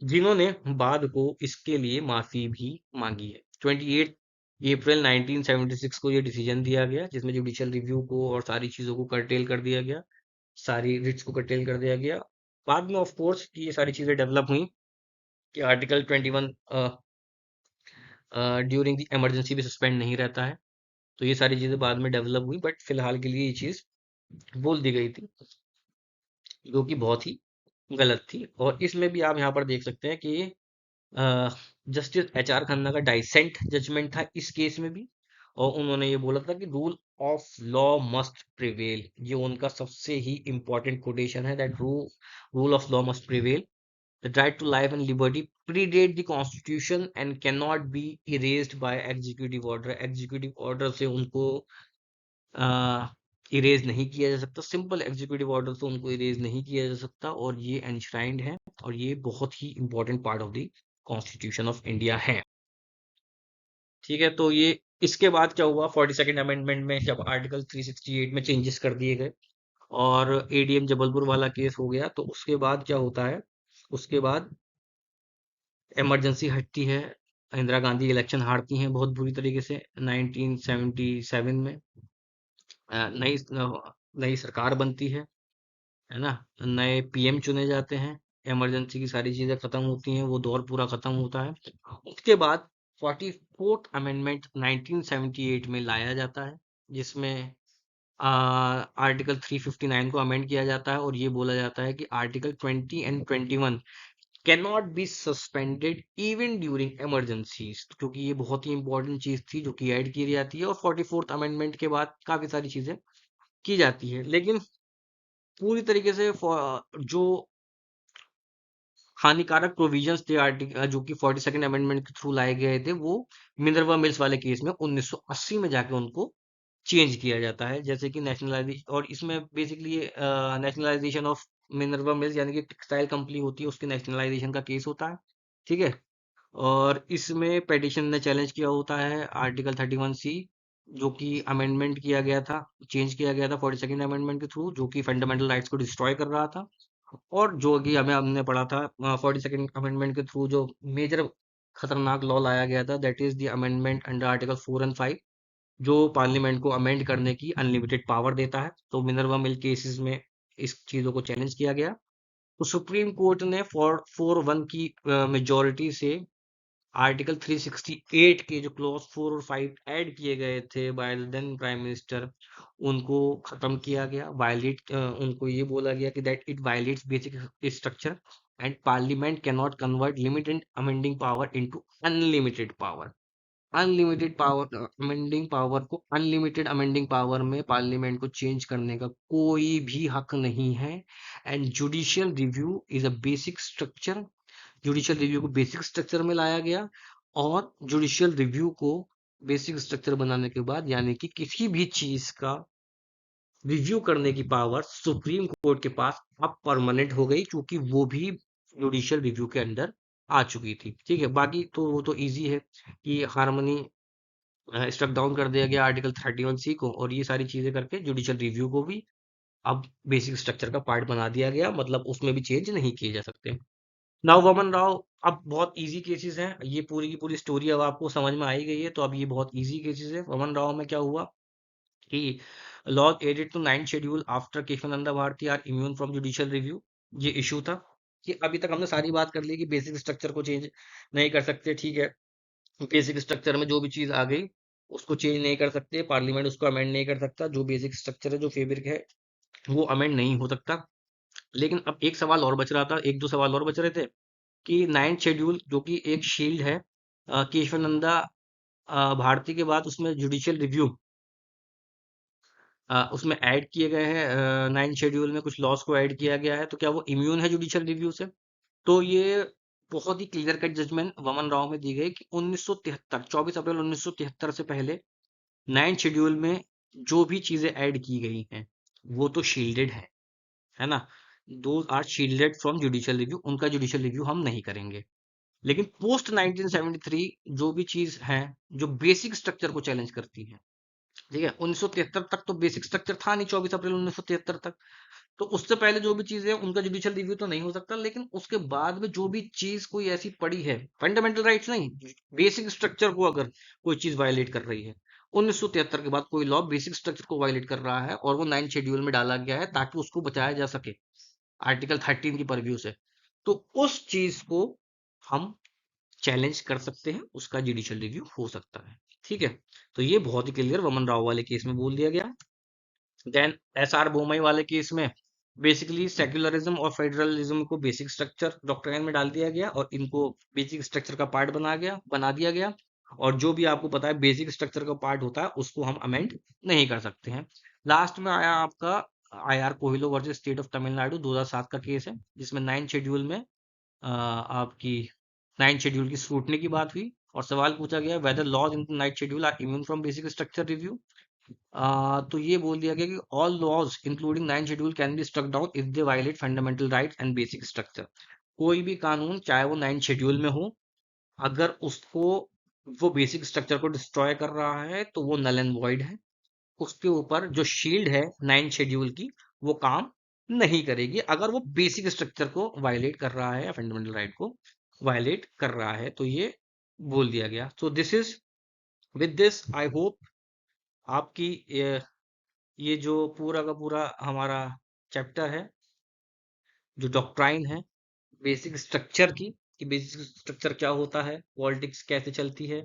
जिन्होंने बाद को इसके लिए माफी भी मांगी है। 28 अप्रैल 1976 को ये डिसीजन दिया गया, जिसमें जुडिशियल रिव्यू को और सारी चीजों को कर्टेल कर दिया गया, सारी रिट्स को कर्टेल कर दिया गया। बाद में ऑफ कोर्स कि ये सारी चीजें डेवलप हुई कि आर्टिकल 21 ड्यूरिंग द इमरजेंसी भी सस्पेंड नहीं रहता है। तो ये सारी चीजें बाद में डेवलप हुई, बट फिलहाल के लिए ये चीज बोल दी गई थी, जो कि बहुत ही गलत थी। और इसमें भी आप यहाँ पर देख सकते हैं कि जस्टिस HR खन्ना का डाइसेंट जजमेंट था इस केस में भी, और उन्होंने ये बोला था कि rule of law must prevail. ये उनका सबसे ही इंपॉर्टेंट कोटेशन है, that rule of law must prevail, the right to life and liberty predate the constitution and can not be erased by executive order. Executive order से उनको erase नहीं किया जा सकता, सिंपल एग्जीक्यूटिव ऑर्डर से उनको erase नहीं किया जा सकता, और ये एनश्राइंड है, और ये बहुत ही important part of the constitution of India है। ठीक है, तो ये इसके बाद क्या हुआ? 42nd अमेंडमेंट में जब आर्टिकल 368 में चेंजेस कर दिए गए और ADM जबलपुर वाला केस हो गया, तो उसके बाद क्या होता है? उसके बाद इमरजेंसी हटती है, इंदिरा गांधी इलेक्शन हारती हैं बहुत बुरी तरीके से 1977 में। नई नई सरकार बनती है ना? नए PM चुने जाते हैं, इमरजेंसी की सारी चीजें खत्म होती हैं, वो दौर पूरा खत्म होता है। उसके बाद 44th अमेंडमेंट 1978 में लाया जाता है, जिसमें आर्टिकल 359 को अमेंड किया जाता है और ये बोला जाता है कि article 20 and 21 can not be suspended even during emergencies, क्योंकि ये बहुत ही इंपॉर्टेंट चीज थी जो कि ऐड की जाती है और 44th अमेंडमेंट के बाद काफी सारी चीजें की जाती है। लेकिन पूरी तरीके से जो हानिकारक प्रोविजंस थे आर्टिकल जो कि 42nd अमेंडमेंट के थ्रू लाए गए थे, वो मिनर्वा मिल्स वाले केस में 1980 में जाके उनको चेंज किया जाता है, जैसे कि नेशनलाइजेशन। और इसमें basically nationalisation of Minerva mills यानी कि टेक्सटाइल कंपनी होती है उसके नेशनलाइजेशन का केस होता है। ठीक है। और इसमें पेटिशन ने चैलेंज किया होता है आर्टिकल 31C, जो कि अमेंडमेंट किया गया था, चेंज किया गया था 42nd अमेंडमेंट के थ्रू, जो कि फंडामेंटल राइट्स को डिस्ट्रॉय कर रहा था। और जो कि हमने पढ़ा था 42nd अमेंडमेंट के थ्रू जो मेजर खतरनाक लॉ लाया गया था, that is the amendment under article 4 and 5, जो पार्लियामेंट को अमेंड करने की अनलिमिटेड पावर देता है। तो मिनर्वा मिल केसेस में इस चीजों को चैलेंज किया गया। तो सुप्रीम कोर्ट ने 4-1 की मेजोरिटी से आर्टिकल 368 के जो क्लॉज 4 और 5 ऐड किए गए थे by the then prime minister, उनको खत्म किया गया। उनको ये बोला गया कि that it violates basic structure and parliament can not convert limited amending power into unlimited power. Unlimited power amending power को अनलिमिटेड अमेंडिंग पावर में पार्लियामेंट को चेंज करने का कोई भी हक नहीं है। And judicial review is a basic structure. Judicial review को बेसिक स्ट्रक्चर में लाया गया, और जुडिशियल रिव्यू को बेसिक स्ट्रक्चर बनाने के बाद यानी कि किसी भी चीज का रिव्यू करने की पावर सुप्रीम कोर्ट के पास अब परमानेंट हो गई, क्योंकि वो भी जुडिशियल रिव्यू के अंदर आ चुकी थी। ठीक है, बाकी तो वो तो इजी है कि हार्मनी स्ट्रक डाउन कर दिया गया आर्टिकल 31C को, और ये सारी चीजें करके जुडिशियल रिव्यू को भी अब बेसिक स्ट्रक्चर का पार्ट बना दिया गया, मतलब उसमें भी चेंज नहीं किए जा सकते। नाउ वमन राव, अब बहुत इजी केसेस हैं, ये पूरी की पूरी स्टोरी अब आपको समझ में आई गई है, तो अब ये बहुत इजी केसेस है। वमन राव में क्या हुआ कि laws added to 9th schedule after Kesavananda Bharati are immune from judicial review, ये इशू था। कि अभी तक हमने सारी बात कर ली कि बेसिक स्ट्रक्चर को चेंज नहीं कर सकते, ठीक है। बेसिक स्ट्रक्चर में जो भी चीज आ गई उसको चेंज नहीं कर सकते, पार्लियामेंट उसको अमेंड नहीं कर सकता, जो बेसिक स्ट्रक्चर है जो फैब्रिक है वो अमेंड नहीं हो सकता। लेकिन अब एक सवाल और बच रहा था, एक दो सवाल और बच रहे थे कि 9th शेड्यूल जो कि एक शील्ड है केशवानंदा भारती के बाद उसमें जुडिशियल रिव्यू उसमें ऐड किए गए हैं। 9th शेड्यूल में कुछ लॉस को ऐड किया गया है, तो क्या वो इम्यून है जुडिशियल रिव्यू से? तो ये बहुत ही क्लियर कट जजमेंट वमन राव में दी गई कि 1973 24 अप्रैल 1973 से पहले 9th शेड्यूल में जो भी चीजें ऐड की गई हैं वो तो शील्डेड है ना। Those are shielded from judicial review, उनका जुडिशियल रिव्यू हम नहीं करेंगे। लेकिन पोस्ट 1973 जो भी चीज है जो बेसिक स्ट्रक्चर को चैलेंज करती है, ठीक है। 1973 तक तो बेसिक स्ट्रक्चर था नहीं, 24 अप्रैल 1973 तक। तो उससे पहले जो भी चीजें हैं उनका जुडिशियल रिव्यू तो नहीं हो सकता, लेकिन उसके बाद में जो भी चीज कोई ऐसी पड़ी है, फंडामेंटल राइट्स नहीं, बेसिक स्ट्रक्चर को अगर कोई चीज वायलेट कर रही है, 1973 के बाद कोई लॉ बेसिक स्ट्रक्चर को वायलेट कर रहा है और वो 9th शेड्यूल में डाला गया है ताकि उसको बचाया जा सके आर्टिकल 13 की परव्यू से, तो उस चीज को हम चैलेंज कर सकते हैं, उसका जुडिशियल रिव्यू हो सकता है। ठीक है, तो ये बहुत ही क्लियर वमन राव वाले केस में बोल दिया गया। देन एस आर बोमई वाले केस में बेसिकली सेक्युलरिज्म और फेडरलिज्म को बेसिक स्ट्रक्चर डॉक्ट्राइन में डाल दिया गया और इनको बेसिक स्ट्रक्चर का पार्ट बना दिया गया। और जो भी आपको पता है बेसिक स्ट्रक्चर का पार्ट होता है उसको हम अमेंड नहीं कर सकते हैं। लास्ट में आया आपका I R Coelho versus state of Tamil Nadu 2007 का केस है, जिसमें 9th शेड्यूल में आपकी 9th शेड्यूल की स्क्रूटनी की बात हुई और सवाल पूछा गया whether laws in 9th schedule are immune from basic structure review. तो ये बोल दिया गया कि all laws including 9th schedule can be struck down if they violate fundamental rights and basic structure. कोई भी कानून चाहे वो 9th शेड्यूल में हो, अगर उसको वो बेसिक स्ट्रक्चर को डिस्ट्रॉय कर रहा है तो वो नल एंड वॉइड है। उसके ऊपर जो शील्ड है 9th शेड्यूल की वो काम नहीं करेगी अगर वो बेसिक स्ट्रक्चर को वायलेट कर रहा है या फंडामेंटल राइट को वायलेट कर रहा है, तो ये बोल दिया गया। So this is with this I hope आपकी ये जो पूरा का पूरा हमारा चैप्टर है, जो डॉक्ट्राइन है बेसिक स्ट्रक्चर की, कि बेसिक स्ट्रक्चर क्या होता है, पॉलिटिक्स कैसे चलती है,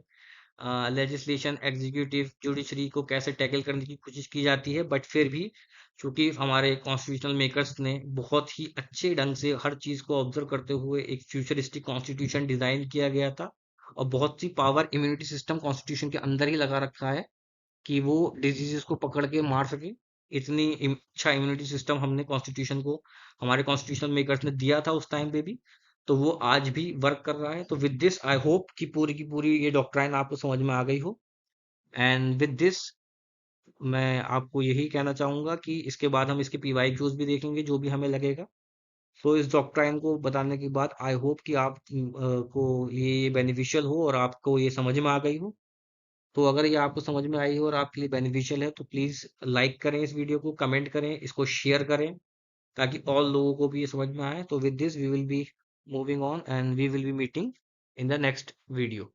लेजिस्लेशन, एग्जीक्यूटिव, जुडिशरी को कैसे टैकल करने की कोशिश की जाती है, बट फिर भी चूंकि हमारे कॉन्स्टिट्यूशनल मेकर्स ने बहुत ही अच्छे ढंग से हर चीज को ऑब्जर्व करते हुए एक फ्यूचरिस्टिक कॉन्स्टिट्यूशन डिजाइन किया गया था, और बहुत सी पावर इम्यूनिटी सिस्टम कॉन्स्टिट्यूशन के अंदर ही लगा रखा है कि वो डिजीजेस को पकड़ के मार सके। इतनी अच्छा इम्यूनिटी सिस्टम हमने कॉन्स्टिट्यूशन को, हमारे कॉन्स्टिट्यूशन मेकर्स ने दिया था उस टाइम पे भी, तो वो आज भी वर्क कर रहा है। तो विद दिस आई होप कि पूरी की पूरी ये डॉक्ट्राइन आपको समझ में आ गई हो। एंड विद दिस मैं आपको यही कहना चाहूंगा कि इसके बाद हम इसके पीवाई क्यूज भी देखेंगे जो भी हमें लगेगा। सो इस डॉक्ट्राइन को बताने के बाद आई होप कि आप को ये बेनिफिशियल हो और आपको ये समझ में आ गई हो। तो अगर ये आपको समझ में आई हो और आपके लिए बेनिफिशियल है तो प्लीज लाइक करें इस वीडियो को, कमेंट करें, इसको शेयर करें, ताकि और लोगों को भी ये समझ में आए। तो with this we will be moving on and we will be meeting in the next video.